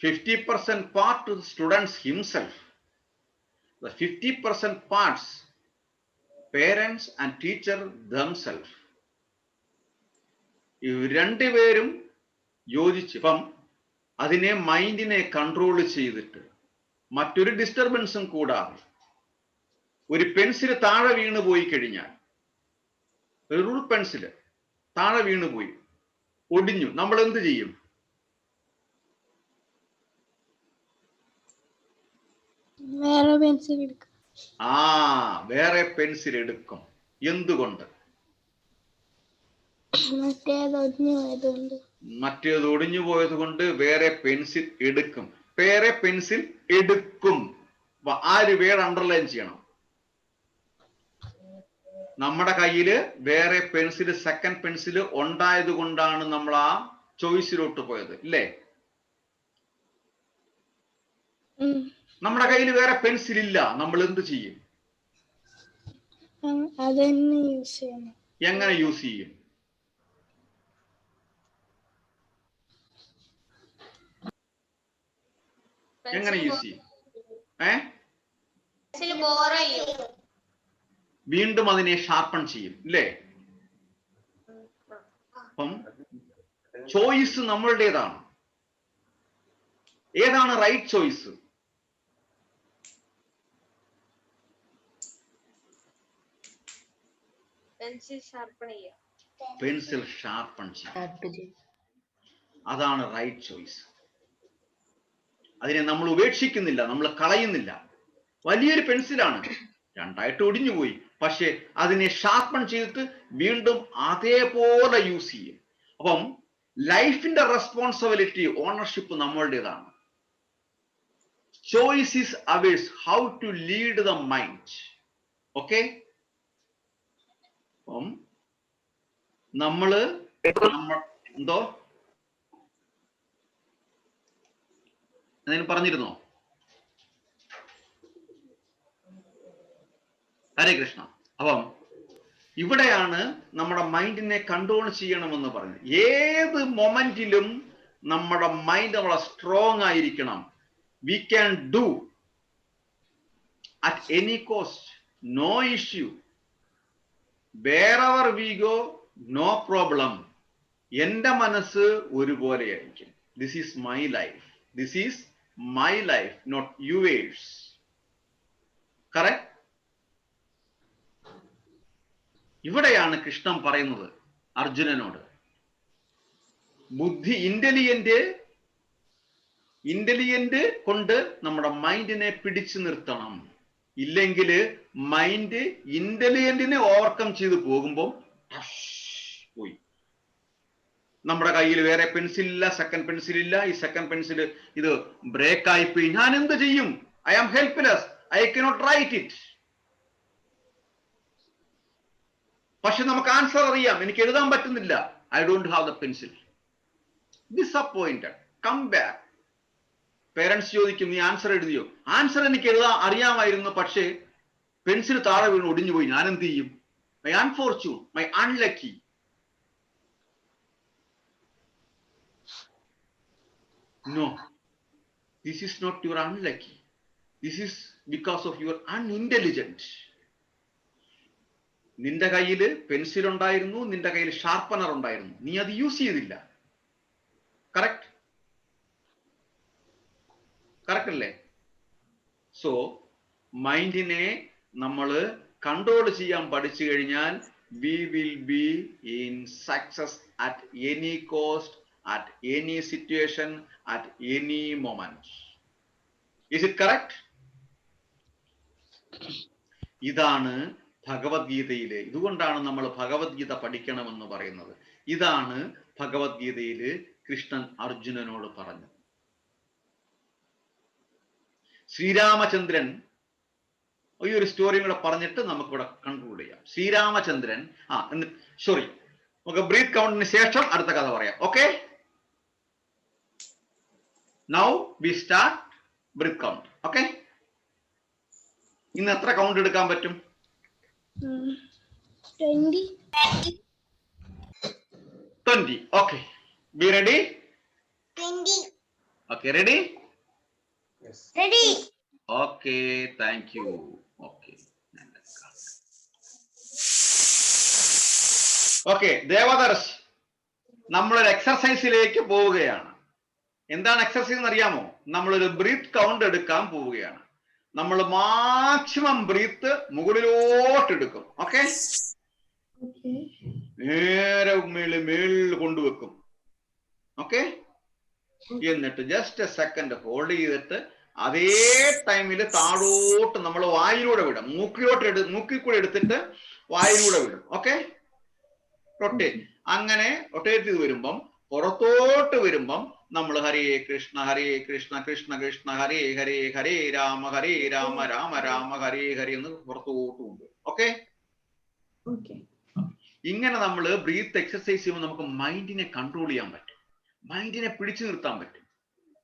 50% part to the students himself, the 50% parts parents and teacher themselves. രണ്ടുപേരും യോജിച്ച് ഇപ്പം അതിനെ മൈൻഡിനെ കൺട്രോൾ ചെയ്തിട്ട് മറ്റൊരു ഡിസ്റ്റർബൻസും കൂടാതെ, ഒരു പെൻസിൽ താഴെ വീണ് പോയി കഴിഞ്ഞാൽ, ഒരു റൂൾ പെൻസിൽ താഴെ വീണ് പോയി ഒടിഞ്ഞു, നമ്മൾ എന്ത് ചെയ്യും? വേറെ പെൻസിൽ എടുക്കും. വേറെ പെൻസിൽ എടുക്കും. എന്തുകൊണ്ട്? മറ്റേത് ഒടിഞ്ഞു പോയത് കൊണ്ട് വേറെ പെൻസിൽ എടുക്കും. വേറെ പെൻസിൽ എടുക്കും. ആ ഒരു വേർഡ് അണ്ടർലൈൻ ചെയ്യണം. നമ്മുടെ കയ്യില് വേറെ പെൻസിൽ, സെക്കൻഡ് പെൻസിൽ ഉണ്ടായത് കൊണ്ടാണ് നമ്മൾ ആ ചോയ്സിലോട്ട് പോയത്, ഇല്ലേ? നമ്മുടെ കയ്യിൽ വേറെ പെൻസിൽ ഇല്ല, നമ്മൾ എന്ത് ചെയ്യും? എങ്ങനെ യൂസ് ചെയ്യും? എങ്ങനെ യൂസ് ചെയ്യും? വീണ്ടും അതിനെ ഷാർപ്പൺ ചെയ്യും, ഇല്ലേ? അപ്പം ചോയ്സ് നമ്മളുടേതാണ്. ഏതാണ് റൈറ്റ് ചോയ്സ്? പെൻസിൽ ഷാർപ്പൺ ചെയ്യും. അതാണ് റൈറ്റ് ചോയ്സ്. അതിനെ നമ്മൾ ഉപേക്ഷിക്കുന്നില്ല, നമ്മൾ കളയുന്നില്ല. വലിയൊരു പെൻസിലാണ്, രണ്ടായിട്ട് ഒടിഞ്ഞു പോയി, പക്ഷെ അതിനെ ഷാർപ്പൺ ചെയ്തിട്ട് വീണ്ടും അതേപോലെ യൂസ് ചെയ്യും. അപ്പം ലൈഫിന്റെ റെസ്പോൺസിബിലിറ്റി, ഓണർഷിപ്പ് നമ്മളുടേതാണ്. Choice is ours, how to lead the mind. Okay, അപ്പം നമ്മള് എന്തോ എന്തെങ്കിലും പറഞ്ഞിരുന്നോ? ഹരേ കൃഷ്ണ. അപ്പം ഇവിടെയാണ് നമ്മുടെ മൈൻഡിനെ കൺട്രോൾ ചെയ്യണമെന്ന് പറഞ്ഞത്. ഏത് മൊമെന്റിലും നമ്മുടെ മൈൻഡ് നമ്മളെ സ്ട്രോങ് ആയിരിക്കണം. We can do at any cost, no issue. wherever we go, no problem. എന്റെ മനസ്സ് ഒരുപോലെയായിരിക്കും. This is my life. This is my life, not yours. Correct? ഇവിടെയാണ് കൃഷ്ണൻ പറയുന്നത് അർജുനനോട്, ബുദ്ധി ഇന്റലിജന്റ് കൊണ്ട് നമ്മുടെ മൈൻഡിനെ പിടിച്ചു നിർത്തണം. ഇല്ലെങ്കിൽ മൈൻഡ് ഇന്റലിജന്റിനെ ഓവർകം ചെയ്ത് പോകുമ്പോൾ പോയി. നമ്മുടെ കയ്യിൽ വേറെ പെൻസിൽ ഇല്ല, സെക്കൻഡ് പെൻസിൽ ഇല്ല. ഈ സെക്കൻഡ് പെൻസിൽ ഇത് ബ്രേക്ക് ആയിപ്പോയി. ഞാൻ എന്ത് ചെയ്യും? I am helpless, I cannot write it. പക്ഷെ നമുക്ക് ആൻസർ അറിയാം, എനിക്ക് എഴുതാൻ പറ്റുന്നില്ല. I don't have the pencil. Disappointed. Come back. Parents ചോദിക്കും, നീ ആൻസർ എഴുതിയോ? ആൻസർ എനിക്ക് എഴുതാൻ അറിയാമായിരുന്നു, പക്ഷേ പെൻസിൽ താഴെ വീണ് ഒടിഞ്ഞുപോയി. ഞാൻ എന്ത് ചെയ്യും? My unfortune, my unlucky. No, this is not your unlucky. This is because of your unintelligent. നിന്റെ കയ്യിൽ പെൻസിൽ ഉണ്ടായിരുന്നു, നിന്റെ കയ്യിൽ ഷാർപ്പനർ ഉണ്ടായിരുന്നു, നീ അത് യൂസ് ചെയ്തില്ല. കറക്റ്റ്? കറക്റ്റ് അല്ലേ? സോ മൈൻഡിനെ നമ്മൾ കൺട്രോൾ ചെയ്യാൻ പഠിച്ചു കഴിഞ്ഞാൽ we will be in success at any cost, at any situation, at any moment. Is it correct? ഇതാണ് ഭഗവത്ഗീതയിലെ, ഇതുകൊണ്ടാണ് നമ്മൾ ഭഗവത്ഗീത പഠിക്കണമെന്ന് പറയുന്നത്. ഇതാണ് ഭഗവത്ഗീതയിൽ കൃഷ്ണൻ അർജുനനോട് പറഞ്ഞത്. ശ്രീരാമചന്ദ്രൻ, ഈ ഒരു സ്റ്റോറിയും കൂടെ പറഞ്ഞിട്ട് നമുക്കിവിടെ കൺക്ലൂഡ് ചെയ്യാം. ശ്രീരാമചന്ദ്രൻ സോറി, നമുക്ക് ബ്രീത്ത് കൗണ്ടിന് ശേഷം അടുത്ത കഥ പറയാം. Okay, now we start breath count. Okay, ഇന്ന് എത്ര കൗണ്ട് എടുക്കാൻ പറ്റും? 20. Okay, be ready? Okay, ready? Ready? Okay, thank you. Okay okay, Devadarsh, നമ്മളൊരു എക്സർസൈസിലേക്ക് പോവുകയാണ്. എന്താണ് എക്സർസൈസ് എന്ന് അറിയാമോ? നമ്മളൊരു ബ്രീത്ത് കൗണ്ട് എടുക്കാൻ പോവുകയാണ്. നമ്മൾ മാക്സിമം ബ്രീത്ത് മുകളിലോട്ട് എടുക്കും. ഓക്കെ, നേരെ മേളിൽ കൊണ്ടുവെക്കും. ഓക്കെ, എന്നിട്ട് ജസ്റ്റ് എ സെക്കൻഡ് ഹോൾഡ് ചെയ്തിട്ട് അതേ ടൈമിൽ താഴോട്ട് നമ്മൾ വായിലൂടെ വിടും. മൂക്കിൽ കൂടെ എടുത്തിട്ട് വായിലൂടെ വിടും. Okay, rotate. അങ്ങനെ റൊട്ടേറ്റ് ചെയ്ത് വരുമ്പം പുറത്തോട്ട് വരുമ്പം നമ്മൾ ഹരേ കൃഷ്ണ കൃഷ്ണ കൃഷ്ണ ഹരേ ഹരേ ഹരേ രാമ രാമ രാമ ഹരേ ഹരേ എന്ന് പുറത്തോട്ട് കൊണ്ടുവരും. ഓക്കെ, ഇങ്ങനെ നമ്മൾ ബ്രീത്ത് എക്സർസൈസ് ചെയ്യുമ്പോൾ നമുക്ക് മൈൻഡിനെ കൺട്രോൾ ചെയ്യാൻ പറ്റും, മൈൻഡിനെ പിടിച്ചു നിർത്താൻ പറ്റും.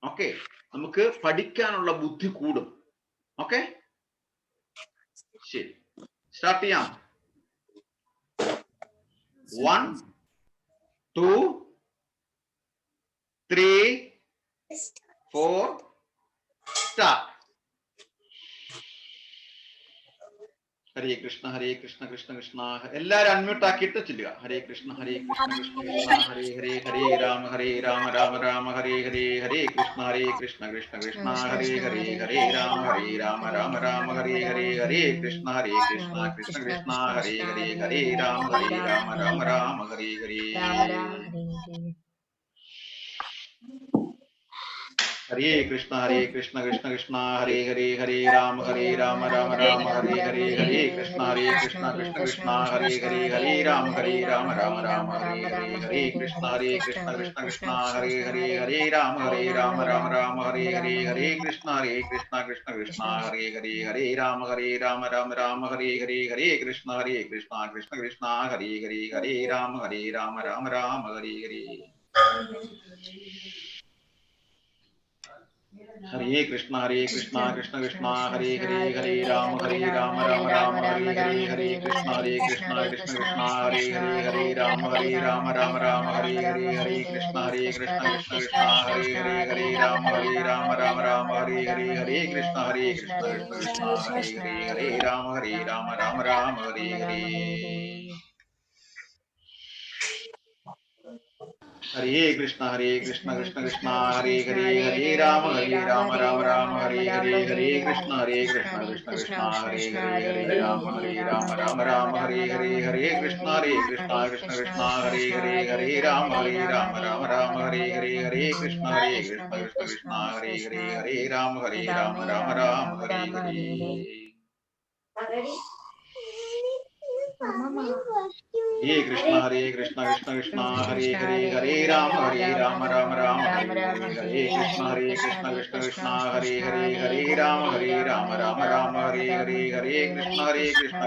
ഓക്കെ, നമുക്ക് പഠിക്കാനുള്ള ബുദ്ധി കൂടും. ഓക്കെ, ശരി, സ്റ്റാർട്ട് ചെയ്യാം. 1 2 3 4 സ്റ്റാർട്ട്. ഹരേ കൃഷ്ണ കൃഷ്ണ കൃഷ്ണ. എല്ലാരും അൺമ്യൂട്ട് ആക്കിയിട്ട് ചെല്ലുക. ഹരേ കൃഷ്ണ കൃഷ്ണ കൃഷ്ണ ഹരേ ഹരേ ഹരേ രാമ രാമ രാമ ഹരേ ഹരേ ഹരേ കൃഷ്ണ കൃഷ്ണ കൃഷ്ണ ഹരേ ഹരേ ഹരേ രാമ രാമ രാമ ഹരേ ഹരേ ഹരേ കൃഷ്ണ കൃഷ്ണ കൃഷ്ണ ഹരേ ഹരേ ഹരേ രാമ രാമ രാമ ഹരേ ഹരേ. ഹരേ കൃഷ്ണ കൃഷ്ണ കൃഷ്ണ ഹരേ ഹരേ ഹരേ രാമ രാമ രാമ ഹരേ ഹരേ ഹരേ കൃഷ്ണ കൃഷ്ണ കൃഷ്ണ ഹരേ ഹരേ ഹരേ രാമ രാമ രാമ ഹരേ ഹരേ ഹരേ കൃഷ്ണ കൃഷ്ണ കൃഷ്ണ ഹരേ ഹരേ ഹരേ രാമ രാമ രാമ ഹരേ ഹരേ ഹരേ കൃഷ്ണ കൃഷ്ണ കൃഷ്ണ ഹരേ ഹരേ ഹരേ രാമ രാമ രാമ ഹരേ ഹരേ ഹരേ കൃഷ്ണ കൃഷ്ണ കൃഷ്ണ ഹരേ ഹരേ ഹരേ രാമ രാമ രാമ ഹരേ ഹരേ. ഹരേ കൃഷ്ണ കൃഷ്ണ കൃഷ്ണ ഹരേ ഹരേ ഹരേ രാമ രാമ രാമ ഹരേ ഹരേ ഹരേ കൃഷ്ണ കൃഷ്ണ കൃഷ്ണ ഹരേ ഹരേ ഹരേ രാമ രാമ രാമ ഹരേ ഹരേ ഹരേ കൃഷ്ണ കൃഷ്ണ കൃഷ്ണ ഹരേ ഹരേ ഹരേ രാമ രാമ ഹരേ ഹരേ ഹരേ കൃഷ്ണ കൃഷ്ണ കൃഷ്ണ ഹരേ ഹരേ ഹരേ രാമ രാമ രാമ ഹരേ ഹരേ. हरे कृष्ण कृष्ण कृष्ण हरे हरे हरे राम राम राम हरे हरे हरे कृष्ण कृष्ण कृष्ण हरे हरे हरे राम राम हरे हरे हरे कृष्ण कृष्ण कृष्ण हरे हरे हरे राम राम हरे हरे हरे कृष्ण कृष्ण हरे हरे हरे राम राम हरे हरे हरे कृष्ण कृष्ण कृष्ण हरे हरे हरे राम राम राम हरे हरे हरे कृष्ण कृष्ण कृष्ण हरे हरे हरे राम राम हरे हरे हरे कृष्ण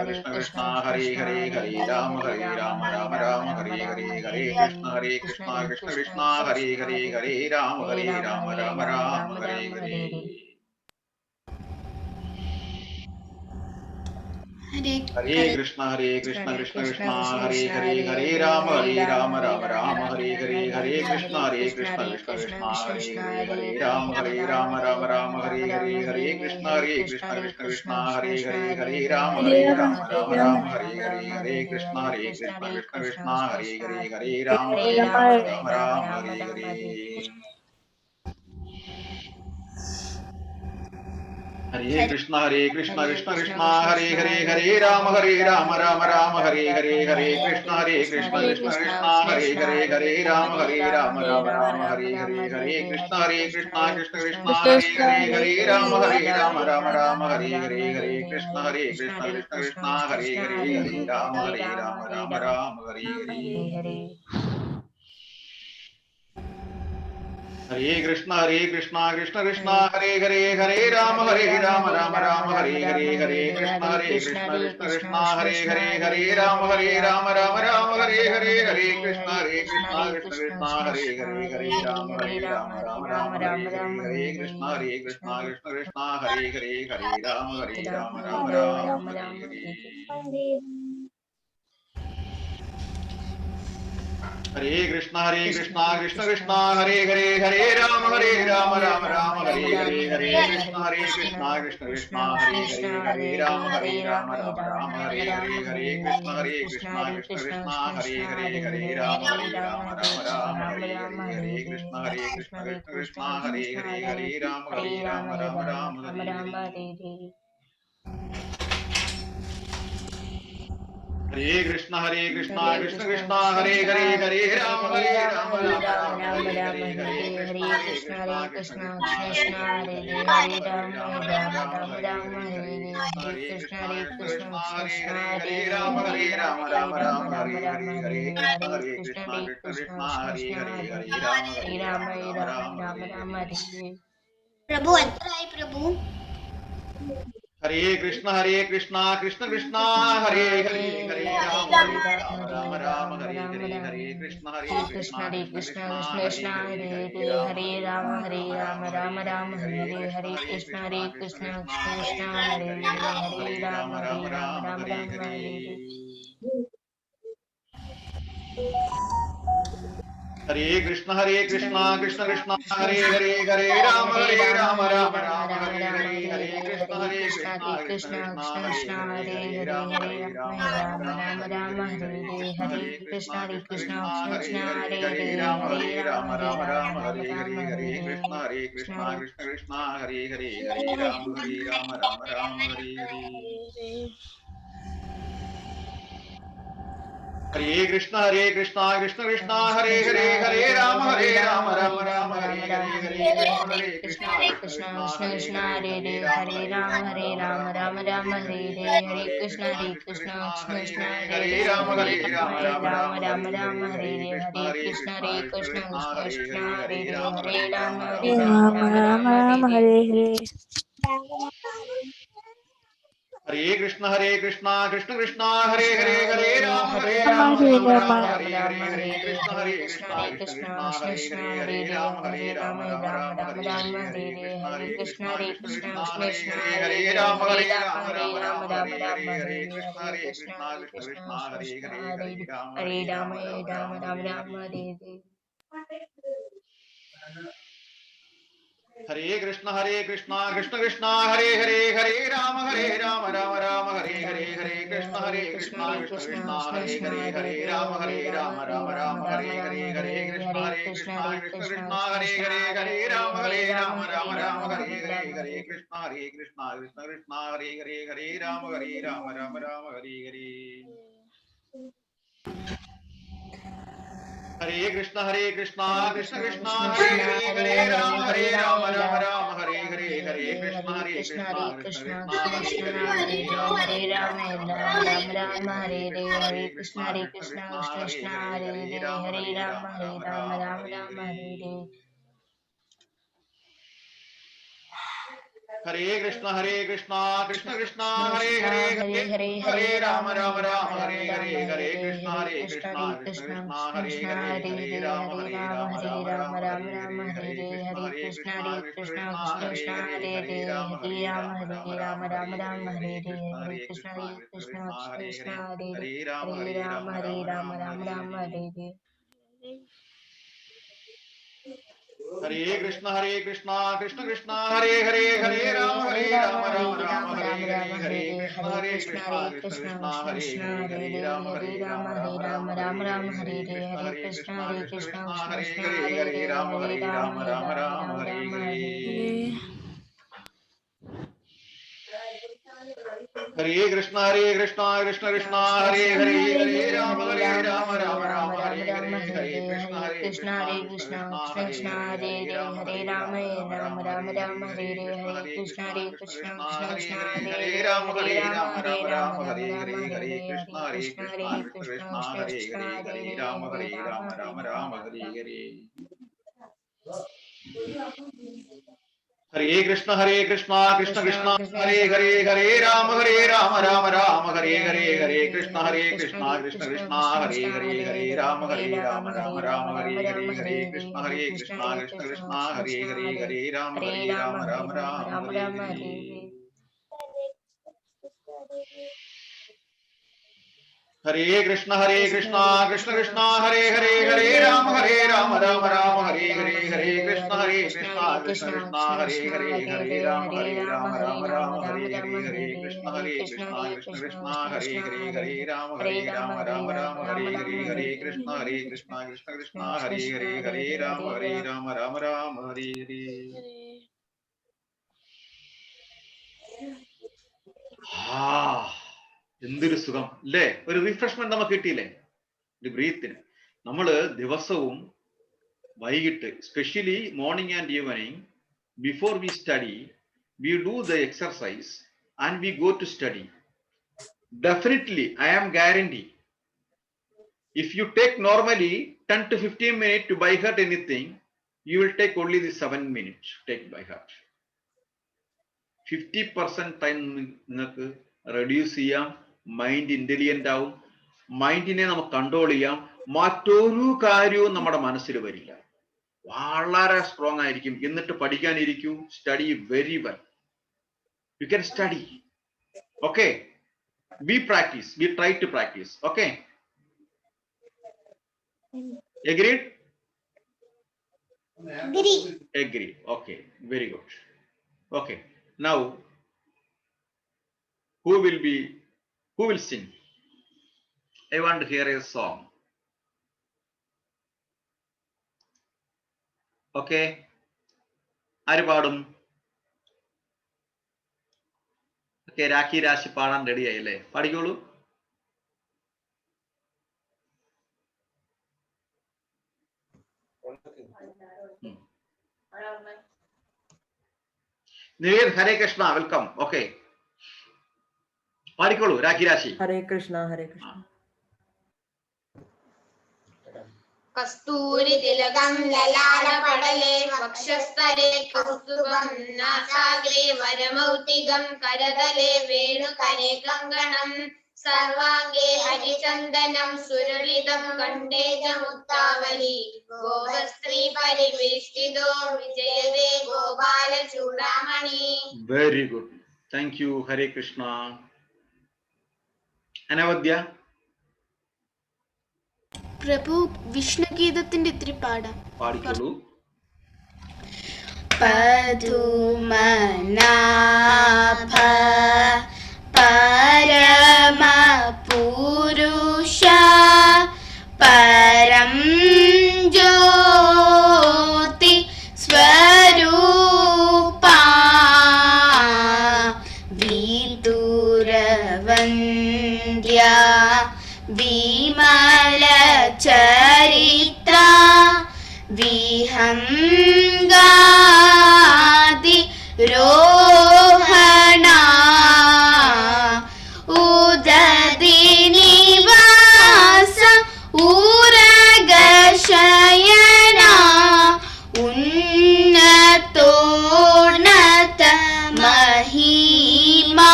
कृष्ण कृष्ण हरे हरे हरे राम राम हरे हरे हरे कृष्ण कृष्ण हरे हरे हरे राम राम हरे हरे हरे कृष्ण कृष्ण कृष्ण हरे हरे हरे राम राम हरे हरे हरे कृष्ण कृष्ण कृष्ण हरे हरे हरे राम राम हरे हरे हरे कृष्ण कृष्ण हरे हरे हरे राम राम हरे हरे हरे कृष्ण कृष्ण हरे हरे हरे राम राम हरे हरे हरे कृष्ण कृष्ण कृष्ण हरे हरे हरे राम राम राम हरे हरे हरे कृष्ण कृष्ण कृष्ण हरे हरे हरे राम राम हरे हरे हरे कृष्ण कृष्ण कृष्ण हरे हरे हरे राम राम हरे हरे हरे कृष्ण कृष्ण हरे हरे हरे राम राम हरे हरे हरे कृष्ण कृष्ण कृष्ण हरे हरे हरे राम राम हरे हरे हरे कृष्ण कृष्ण कृष्ण हरे हरे हरे राम राम हरे हरे हरे कृष्ण कृष्ण हरे हरे हरे राम राम हरे हरे हरे कृष्ण कृष्ण हरे हरे हरे राम राम हरे हरे हरे कृष्ण कृष्ण कृष्ण हरे हरे हरे राम राम राम हरे हरे हरे कृष्ण कृष्ण कृष्ण हरे हरे हरे राम राम हरे हरे हरे कृष्ण कृष्ण कृष्ण हरे हरे हरे राम राम हरे हरे हरे कृष्ण कृष्ण हरे हरे हरे राम राम हरे हरे हरे कृष्ण कृष्ण कृष्ण हरे हरे हरे राम राम हरे हरे हरे कृष्ण कृष्ण कृष्ण हरे हरे राम हरे हरे हरे कृष्ण कृष्ण हरे हरे हरे राम राम हरे हरे हरे कृष्ण कृष्ण हरे हरे हरे राम हरे हरे प्रभु अंतर आए प्रभु हरे कृष्ण कृष्ण कृष्ण हरे हरे हरे राम राम हरे हरे हरे कृष्ण कृष्ण कृष्ण हरे हरे हरे राम राम हरे हरे हरे कृष्ण कृष्ण हरे हरे हरे राम हरे हरे हरे कृष्ण कृष्ण कृष्ण हरे हरे राम राम हरे हरे हरे कृष्ण कृष्ण हरे हरे हरे राम राम हरे हरे हरे कृष्ण कृष्ण हरे हरे हरे राम राम हरे हरे हरे कृष्ण कृष्ण हरे हरे हरे राम राम हरे हरे हरे कृष्ण कृष्ण कृष्ण हरे हरे राम राम हरे हरे हरे कृष्ण कृष्ण हरे हरे राम राम हरे हरे हरे कृष्ण कृष्ण हरे हरे राम राम हरे कृष्ण कृष्ण हरे हरे हरे राम राम राम हरे हरे हरे कृष्ण कृष्ण कृष्ण हरे हरे राम हरे राम हरे हरे कृष्ण कृष्ण हरे हरे राम हरे हरे कृष्ण कृष्ण हरे हरे राम राम हरे हरे कृष्ण हरे हरे हरे राम हरे हरे ഹരേ കൃഷ്ണ കൃഷ്ണ കൃഷ്ണ ഹരേ ഹരേ ഹരേ രാമ രാമ രാമ ഹരേ ഹരേ ഹരേ കൃഷ്ണ കൃഷ്ണ കൃഷ്ണ ഹരേ ഹരേ രാമ രാമ രാമ ഹരേ ഹരേ കൃഷ്ണ കൃഷ്ണ കൃഷ്ണ ഹരേ ഹരേ രാമ രാമ രാമ ഹരേ ഹരേ കൃഷ്ണ കൃഷ്ണ കൃഷ്ണ ഹരേ ഹരേ രാമ രാമ രാമ ഹരേ ഹരേ. ഹരേ കൃഷ്ണ കൃഷ്ണ കൃഷ്ണ ഹരേ ഹരേ രാമ രാമ രാമ ഹരേ ഹരേ കൃഷ്ണ കൃഷ്ണ കൃഷ്ണ ഹരേ രാമ രാമ രാമ ഹരേ ഹരേ കൃഷ്ണ കൃഷ്ണ കൃഷ്ണ ഹരേ രാമ രാമ രാമ ഹരേ. ഹരേ കൃഷ്ണ കൃഷ്ണ കൃഷ്ണ ഹരേ ഹരേ രാമ രാമ ഹരേ ഹരേ കൃഷ്ണ കൃഷ്ണ കൃഷ്ണ ഹരേ ഹരേ രാമ രാമ രാമ ഹരേ കൃഷ്ണ കൃഷ്ണ കൃഷ്ണ ഹരേ രാമ രാമ ഹരേ കൃഷ്ണ കൃഷ്ണ കൃഷ്ണ ഹരേ രാമ രാമ ഹരേ. ഹരേ കൃഷ്ണ കൃഷ്ണ കൃഷ്ണ ഹരേ ഹരേ രാമ രാമ ഹരേ ഹരേ കൃഷ്ണ കൃഷ്ണ കൃഷ്ണ ഹരേ രാമ രാമ ഹരേ കൃഷ്ണ കൃഷ്ണ ഹരേ ഹരേ രാമ രാമ ഹരേ ഹരേ. ഹരേ കൃഷ്ണ കൃഷ്ണ കൃഷ്ണ ഹരേ ഹരേ രാമ രാമ ഹരേ ഹരേ കൃഷ്ണ കൃഷ്ണ കൃഷ്ണ ഹരേ രാമ രാമ ഹരേ കൃഷ്ണ കൃഷ്ണ ഹരേ രാമ രാമ ഹരേ ഹരേ കൃഷ്ണ കൃഷ്ണ ഹരേ ഹരേ രാമ രാമ ഹരേ ഹരേ. ഹരേ കൃഷ്ണ കൃഷ്ണ ഹരേ ഹരേ രാമ രാമ ഹരേ ഹരേ കൃഷ്ണ കൃഷ്ണ ഹരേ ഹരേ രാമ രാമ ഹരേ ഹരേ കൃഷ്ണ കൃഷ്ണ ഹരേ ഹരേ രാമ രാമ ഹരേ. ഹരേ കൃഷ്ണ കൃഷ്ണ ഹരേ ഹരേ രാമ രാമ ഹരേ ഹരേ കൃഷ്ണ കൃഷ്ണ ഹരേ ഹരേ രാമ രാമ ഹരേ ഹരേ കൃഷ്ണ കൃഷ്ണ ഹരേ ഹരേ രാമ രാമ ഹരേ ഹരേ കൃഷ്ണ കൃഷ്ണ ഹരേ ഹരേ രാമ രാമ ഹരേ ഹരേ. എന്തൊരു സുഖം അല്ലേ, ഒരു റിഫ്രഷ്മെന്റ് നമുക്ക് കിട്ടിയില്ലേ ഒരു ബ്രീത്തിന്. നമ്മള് ദിവസവും വൈകിട്ട്, specially morning and evening, before we study we do the exercise and we go to study. Definitely I am guarantee if you take normally 10 to 15 minutes to by heart anything, you will take only the 7 minutes to take by heart. 50% time നിങ്ങൾക്ക് reduce ചെയ്യാം, mind intelligent ആവും, മൈൻഡിനെ നമുക്ക് control ചെയ്യാം, മറ്റൊരു കാര്യവും നമ്മുടെ മനസ്സിൽ വരില്ല, വളരെ സ്ട്രോങ് ആയിരിക്കും. എന്നിട്ട് പഠിക്കാനിരിക്കൂ, study very well, you can study. Okay, we practice, we try to practice. Okay, agreed? Agree. Okay, very good. Okay, now who will sing? I want to hear a song. Okay, ആര് പാടും? Okay, Rakhi രാശി പാടാൻ ready ആയില്ലേ, പാടിക്കോളൂ. Nived, Hare Krishna, welcome. Okay, പാടിക്കോളൂ Rakhi രാശി. ഹരേ കൃഷ്ണ ഹരേ കൃഷ്ണ. കസ്തൂരി തിലകം ലലാട പടലേ വക്ഷസ്ഥലേ കൗസ്തുഭം നാസാഗ്രേ വരമൗക്തികം കരതലേ വേണുകരേ കങ്കണം സർവാംഗേ ഹരിചന്ദനം സുരളിതം കണ്ഠേ ച മുക്താവലി ഗോപസ്ത്രീ പരിവേഷ്ടിതോ വിജയതേ ഗോപാല ചൂടാമണി. Very good, thank you. Hare Krishna. Anavadya, Prabhu Vishnu ഗീതത്തിന്റെ ഇത്തിരി പാടാം. പാടിക്കോളൂ. പരമ പരമപദമനാഭ പരമപുരുഷ പരം ജ്യോതി സ്വരൂപ വിദുരവന്ദ്യ വിമല ചരിത്ര വിഹംഗാദി രോഹണ ഉദതി നിവാസ ഊരഗശയന ഉന്നതോന്നത മഹിമാ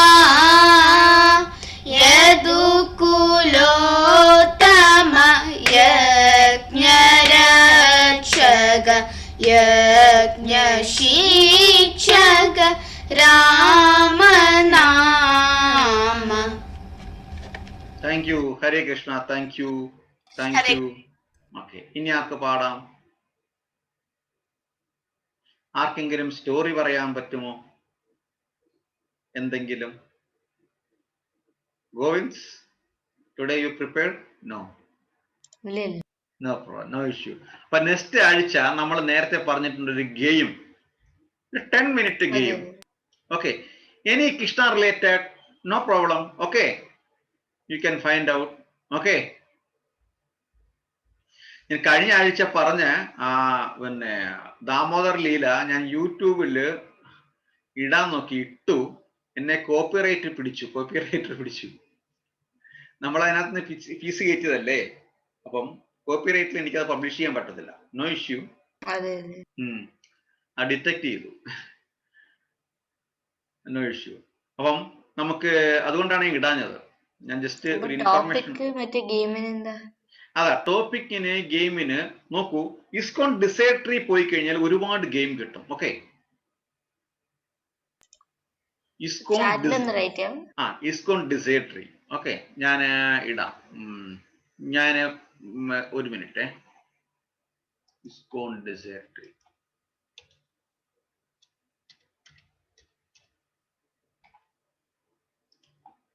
യദുകുലോത്തമ യജ്ഞരക്ഷക യജ്ഞശിക്ഷക രാമനാമ. Thank you. Hare Krishna. Thank you. Thank you. Okay, ഇനി ആർക്ക് പാടാം? ആർക്കെങ്കിലും സ്റ്റോറി പറയാൻ പറ്റുമോ? എന്തെങ്കിലും? Govind, today you prepared? No, no problem, no issue. അപ്പൊ നെക്സ്റ്റ് ആഴ്ച നമ്മൾ നേരത്തെ പറഞ്ഞിട്ടുണ്ട് ഒരു game, 10 minute game. Okay, any Krishna related, no problem. Okay, you can find out. Okay, ഞാൻ കഴിഞ്ഞ ആഴ്ച പറഞ്ഞ പിന്നെ ദാമോദർ ലീല ഞാൻ യൂട്യൂബിൽ ഇടാൻ നോക്കി, ഇട്ടു. എന്നെ കോപ്പിറൈറ്റർ പിടിച്ചു. നമ്മൾ അതിനകത്ത് നിന്ന് ഫീസ് കയറ്റിയതല്ലേ, അപ്പം കോപ്പിറൈറ്റിൽ എനിക്കത് പബ്ലിഷ് ചെയ്യാൻ പറ്റത്തില്ല. No issue. ആ ഡിറ്റക്ട് ചെയ്തു. No issue. അപ്പം നമുക്ക് അതുകൊണ്ടാണ് ഞാൻ ഇടാഞ്ഞത്. ഞാൻ ജസ്റ്റ് ഒരു ഇൻഫർമേഷൻ. അതാ ടോപ്പിക്കിന് ഗെയിമിന് നോക്കൂ, ഇസ്കോൺ ഡിസൈട്രി പോയി കഴിഞ്ഞാൽ ഒരുപാട് ഗെയിം കിട്ടും. Okay, ISKCON ഡിസൈട്രി. ഓക്കെ, ഞാൻ ഇടാം. ഞാൻ ഒരു മിനിറ്റ്. ഇസ്കോൺ ഡിസൈട്രി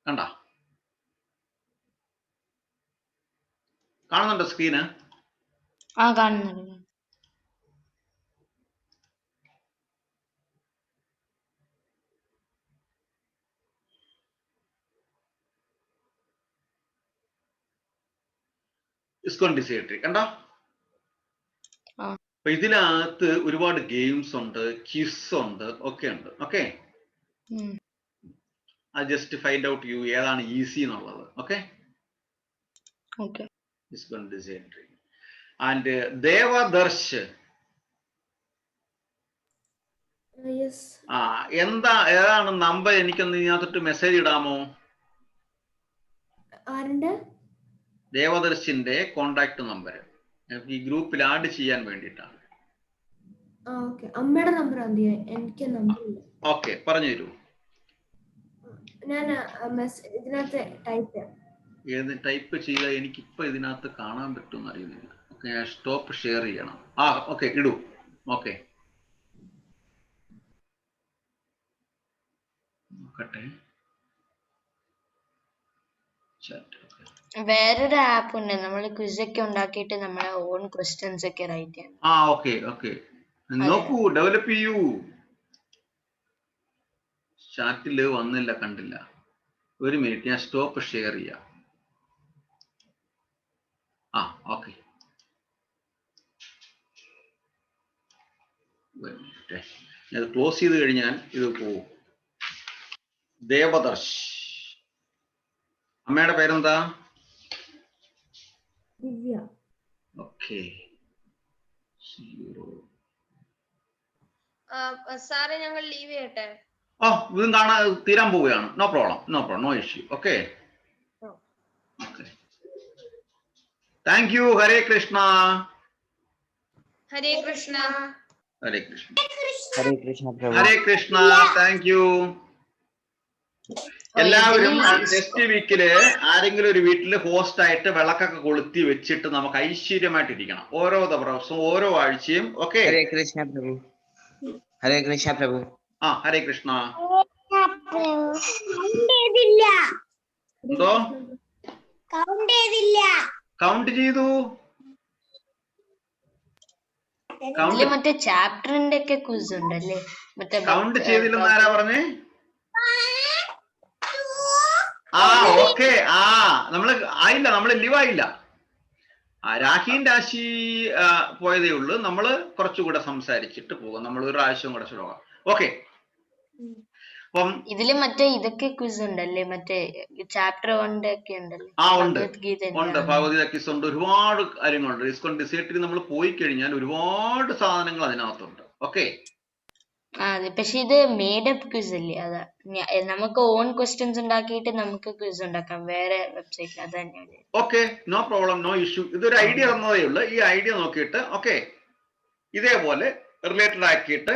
കണ്ട? കാണുന്നുണ്ടോ സ്ക്രീന്? കാണുന്നുണ്ട്. ഇസ്കോൺ ഡിസൈട്രി കണ്ടോ? അപ്പൊ ഇതിനകത്ത് ഒരുപാട് ഗെയിംസ് ഉണ്ട്, ക്വിസ് ഉണ്ട്, ഒക്കെ ഉണ്ട്. ഓക്കെ, അത് ജസ്റ്റ് ഫൈൻഡ് ഔട്ട് യു ഏതാണ് ഈസി എന്നുള്ളത്. ഓക്കെ, ഇസ്കോൺ ഡിസൈട്രി ആൻഡ് ദേവദർശ്. ഏതാണ് നമ്പർ? എനിക്കൊന്ന് ഇതിനകത്തോട്ട് മെസ്സേജ് ഇടാമോ? ദേവദർശിന്റെ കോണ്ടാക്ട് നമ്പർ ഈ ഗ്രൂപ്പിൽ ആഡ് ചെയ്യാൻ വേണ്ടിയിട്ടാണ്. അമ്മയുടെ നമ്പർ എനിക്ക് നമ്പർ ഇല്ല. ഓക്കെ, പറഞ്ഞു തരൂ. ഞാൻ ഇതിനകത്ത് ടൈപ്പ് ചെയ്ത എനിക്കിപ്പോ ഇതിനകത്ത് കാണാൻ പറ്റുമെന്ന് അറിയുന്നില്ല. ഓക്കെ, ഞാൻ സ്റ്റോപ്പ് ഷെയർ ചെയ്യണം. ഓക്കെ, ഇടൂ. ഓക്കെ, നോക്കട്ടെ. വേറൊരു ആപ്പ് ഉണ്ട്, നമ്മൾ ക്വിസ് ഒക്കെ ഉണ്ടാക്കിയിട്ട് നമ്മളെ ഓൺ ക്വസ്റ്റ്യൻസ് ഒക്കെ റൈറ്റ് ചെയ്യണം. ഓക്കെ, നോക്കൂ, ഡെവലപ്പ് ചെയ്യൂ. ചാറ്റില് വന്നില്ല, കണ്ടില്ല. ഒരു മിനിറ്റ്, ഞാൻ സ്റ്റോപ്പ് ഷെയർ ചെയ്യാം. ഓക്കെ, ഇത് ക്ലോസ് ചെയ്ത് കഴിഞ്ഞാൽ ഇത് പോവും. ദേവദർശ്. അമ്മയുടെ പേരെന്താ? ദിവ്യ. ഓക്കെ, സാറേ ഞങ്ങൾ ലീവ് ചെയ്യട്ടെ? ഇതും കാണാൻ തീരാൻ പോവുകയാണ്. No problem, no issue. Okay, thank you. Hare Krishna. Hare Krishna. Hare Krishna. Hare Krishna. Thank you. എല്ലാവരും നെക്സ്റ്റ് വീക്കില് ആരെങ്കിലും ഒരു വീട്ടില് ഹോസ്റ്റ് ആയിട്ട് വിളക്കൊക്കെ കൊളുത്തി വെച്ചിട്ട് നമുക്ക് ഐശ്വര്യമായിട്ടിരിക്കണം. ഓരോ ദിവസവും ഓരോ ആഴ്ചയും. ഓക്കെ, ഹരേ കൃഷ്ണ പ്രഭു. ഹരേ കൃഷ്ണ. എന്തോ കൗണ്ട് ചെയ്തു? ഇതില് മറ്റേ ചാപ്റ്ററിന്റെ ഒക്കെ ക്വിസ് ഉണ്ടല്ലേ, മറ്റേ കൗണ്ട് ചെയ്തില്ലെന്ന് ആരാ പറഞ്ഞേ? ഓക്കെ. നമ്മള് ആയില്ല, നമ്മള് ലീവ് ആയില്ല. രാഹീൻ രാശി പോയതേ ഉള്ളൂ. നമ്മള് കുറച്ചുകൂടെ സംസാരിച്ചിട്ട് പോകും. നമ്മൾ ഒരു പ്രാവശ്യം കൂടെ ശ്ലോകം. ഓക്കെ. അപ്പം ഇതില് മറ്റേ ഇതൊക്കെ ക്വിസ് ഉണ്ടല്ലേ, മറ്റേ ചാപ്റ്റർ 1 ഒക്കെ ഉണ്ടല്ലേ? ഉണ്ട്. ഭഗവത്ഗീത ക്വിസ് ഉണ്ട്, ഒരുപാട് കാര്യങ്ങളുണ്ട്. ഇസ്കോൺ ഡിസേർട്ടിൽ നമ്മൾ പോയി കഴിഞ്ഞാൽ ഒരുപാട് സാധനങ്ങൾ അതിനകത്തുണ്ട്. ഓക്കെ. അതെ, പക്ഷെ ഇത് മേഡപ്പ് ക്വിസ് അല്ലേ? അതാ നമുക്ക് ഓൺ ക്വസ്റ്റ്യൻസ് ഉണ്ടാക്കിയിട്ട് നമുക്ക് ക്വിസ് ഉണ്ടാക്കാം വേറെ വെബ്സൈറ്റിൽ. അത് തന്നെയാണ്. Okay, no problem, no issue. ഇതൊരു ഐഡിയ തന്നതേ ഉള്ളൂ. ഈ ഐഡിയ നോക്കിയിട്ട് ഓക്കെ ഇതേപോലെ റിലേറ്റഡ് ആക്കിയിട്ട്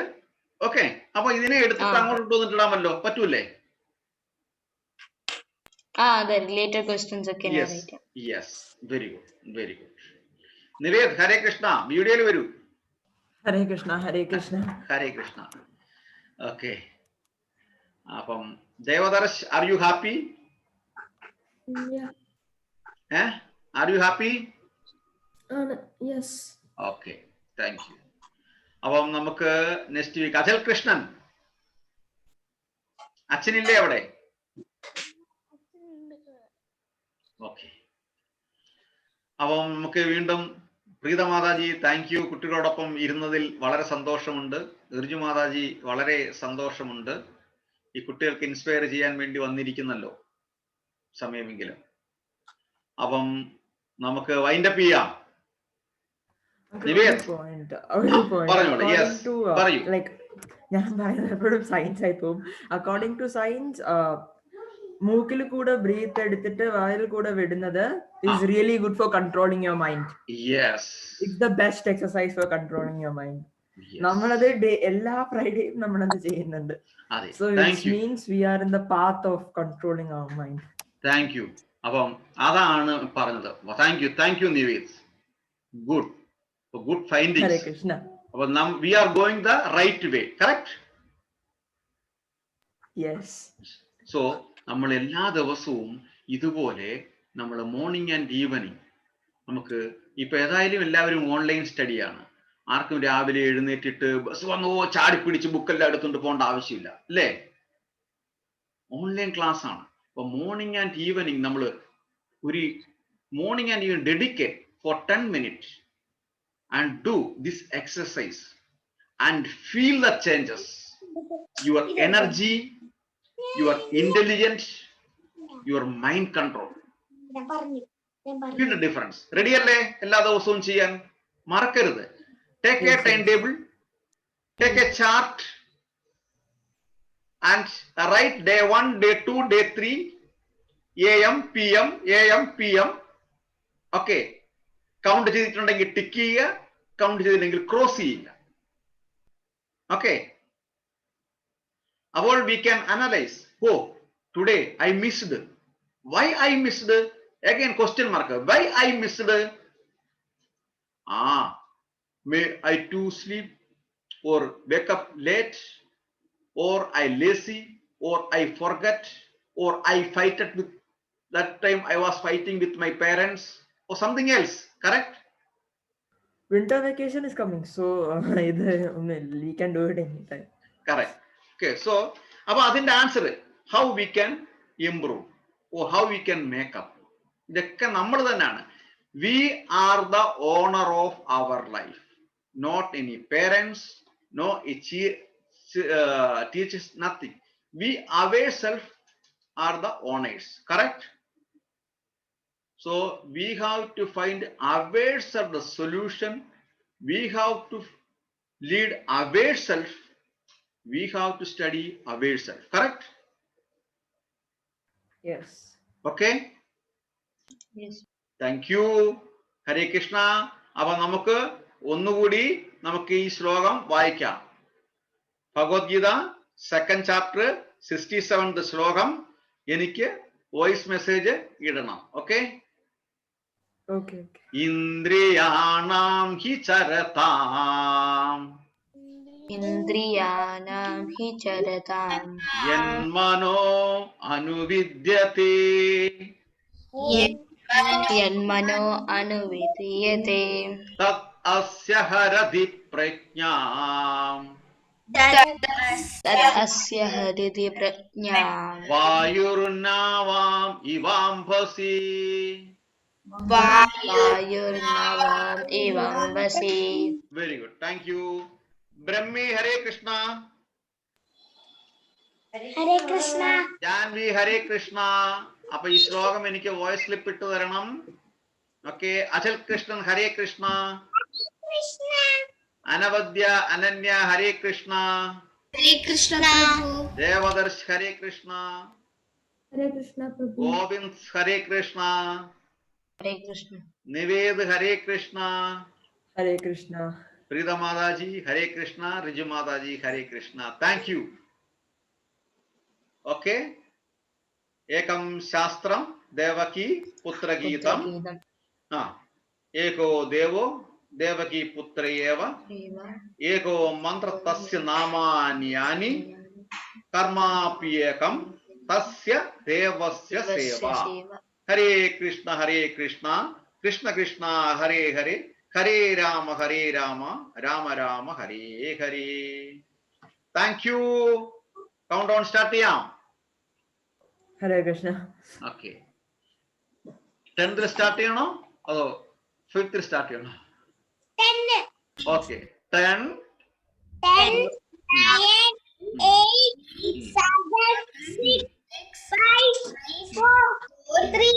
ഓക്കെ. അപ്പൊ ഇതിനെ എടുത്തിട്ട് അങ്ങോട്ട് ഇട്ടുവന്നിട്ടിടാമല്ലോ, പറ്റൂലേ? അതെ, റിലേറ്റഡ് ക്വസ്റ്റ്യൻസ് ഒക്കെ. Yes, very good, very good. Nived, Hare Krishna, വീഡിയോയിൽ വരൂ. ഹരേ കൃഷ്ണ. ഹരേ കൃഷ്ണ. ഹരേ കൃഷ്ണ. ഓക്കെ. അപ്പം Devadarsh, are you happy? Are you happy? Okay, thank you. അപ്പം നമുക്ക് നെക്സ്റ്റ് വീക്ക് അജൽ കൃഷ്ണൻ, അച്ഛനില്ലേ അവിടെ? ഓക്കെ. അപ്പം നമുക്ക് വീണ്ടും പ്രീത മാതാജി, താങ്ക് യു. കുട്ടികളോടൊപ്പം ഇരുന്നതിൽ വളരെ സന്തോഷമുണ്ട്. ഋജു മാതാജി, വളരെ സന്തോഷമുണ്ട്. ഈ കുട്ടികൾക്ക് ഇൻസ്പയർ ചെയ്യാൻ വേണ്ടി വന്നിരിക്കുന്നല്ലോ സമയമെങ്കിലും. അപ്പം നമുക്ക് വൈൻഡപ്പ് ചെയ്യാം. ഞാൻ പറയുന്നത് എപ്പോഴും സയൻസ് ആയി പോകും. അക്കോർഡിംഗ് ടു സയൻസ്, മൂക്കിൽ കൂടെ ബ്രീത്ത് എടുത്തിട്ട് വായിൽ കൂടെ വിടുന്നത് is really good for controlling your mind. Yes, it's the best exercise for controlling your mind. നമ്മളത് എല്ലാ ഫ്രൈഡേയും നമ്മളത് ചെയ്യുന്നുണ്ട്. So it means we are in the path of controlling our mind. Thank you. അപ്പം അതാണ് പറഞ്ഞത്. Thank you Nived. Good findings. ഹരേ കൃഷ്ണ. അപ്പം we are going the right way, correct? Yes. So നമ്മൾ എല്ലാ ദിവസവും ഇതുപോലെ നമ്മൾ മോർണിംഗ് ആൻഡ് ഈവനിങ് നമുക്ക് ഇപ്പൊ ഏതായാലും എല്ലാവരും ഓൺലൈൻ സ്റ്റഡിയാണ്. ആർക്കും രാവിലെ എഴുന്നേറ്റിട്ട് ബസ് വന്നോ ചാടിപ്പിടിച്ച് ബുക്കെല്ലാം എടുത്തുകൊണ്ട് പോകേണ്ട ആവശ്യമില്ല, അല്ലേ? ഓൺലൈൻ ക്ലാസ് ആണ്. അപ്പൊ മോർണിംഗ് ആൻഡ് ഈവനിങ് നമ്മൾ ഒരു morning and evening dedicate for 10 minutes and do this exercise and feel the changes. Your energy, your intelligence, your mind control. Feel the difference. Ready അല്ലേ? എല്ലാ ദിവസവും ചെയ്യാൻ മറക്കരുത്. Take a timetable, take a chart and write day 1, day 2, day 3, AM, PM, AM, PM. Okay. Count ചെയ്തിട്ടുണ്ടെങ്കിൽ tick ചെയ്യുക, count ചെയ്തില്ലെങ്കിൽ cross ചെയ്യുക. Okay. അപ്പോൾ we can analyze. Today I missed. Why I missed? Again question mark. Why I missed? May I too sleep or wake up late, or I lazy, or I forget, or I fighted with that time I was fighting with my parents, or something else. Correct? Winter vacation is coming, so we can do it anytime. Correct. Okay, so appo adinte answer how we can improve or how we can make up, idokke nammal thannana. We are the owner of our life, not any parents, no teachers, nothing. We ourselves are the owners. Correct? So we have to find ourselves the solution. We have to lead ourselves. We have to study ourselves. Correct? Yes. Okay? Yes. Thank you. Hare Krishna. Appo namukku onnuകൂടി നമുക്ക് ഈ ശ്ലോകം വായിക്കാം. Bhagavad Gita 2nd chapter 67th ശ്ലോകം എനിക്ക് voice message ഇടണം. Okay? Okay. ഇന്ദ്രിയാണാം ഹി ചരതാം ഇന്ദ്രിയാനാം ഹി ചരതാം യന്മനോ അനുവിദ്യത്തെ യന്മനോ അനുവിധീയത്തെ തത് അസ്യ ഹരതി പ്രജ്ഞാം തത് അസ്യ ഹരിതി പ്രജ്ഞാം വായുർനാവാം ഇവാംഭസി. വായുർനവാം ഇവംബസി. Very good, thank you. Brahmi Hare Krishna. Hare Krishna. Janvi Hare Krishna. അപ്പൊ ഈ ശ്ലോകം എനിക്ക് വോയിസ് സ്ലിപ്പ് ഇട്ട് തരണം. Okay. Achal Krishnan Hare Krishna. Anavadya Ananya Hare Krishna. Hare Krishna Prabhu. Devadarsh Hare Krishna. Hare Krishna Prabhu. Govind Hare Krishna. Hare Krishna. Nived Hare Krishna. Hare Krishna. Preetha Mataji Hare Krishna. Riju Mataji Hare Krishna. Thank you. Okay. ഏകം ശാസ്ത്രം ദേവകി പുത്രഗീതം. പുത്രഗീതം. ആ ഏകോ ദേവോ ദേവകി പുത്രയേവ ഏകോ മന്ത്ര തസ്യ നാമാന്യാനി കർമാപ്യേകം തസ്യ ദേവസ്യ സേവ. Hare Krishna Krishna Krishna Hare Hare Hare Rama Rama Rama Hare Hare. Thank you. Count down start ചെയ്യാം. Hare Krishna. Okay. 10th start ചെയ്യണോ അതോ 5th സ്റ്റാർട്ട് ചെയ്യണോ? 10. ഓക്കെ. 10 9 8 7 6 5 4 3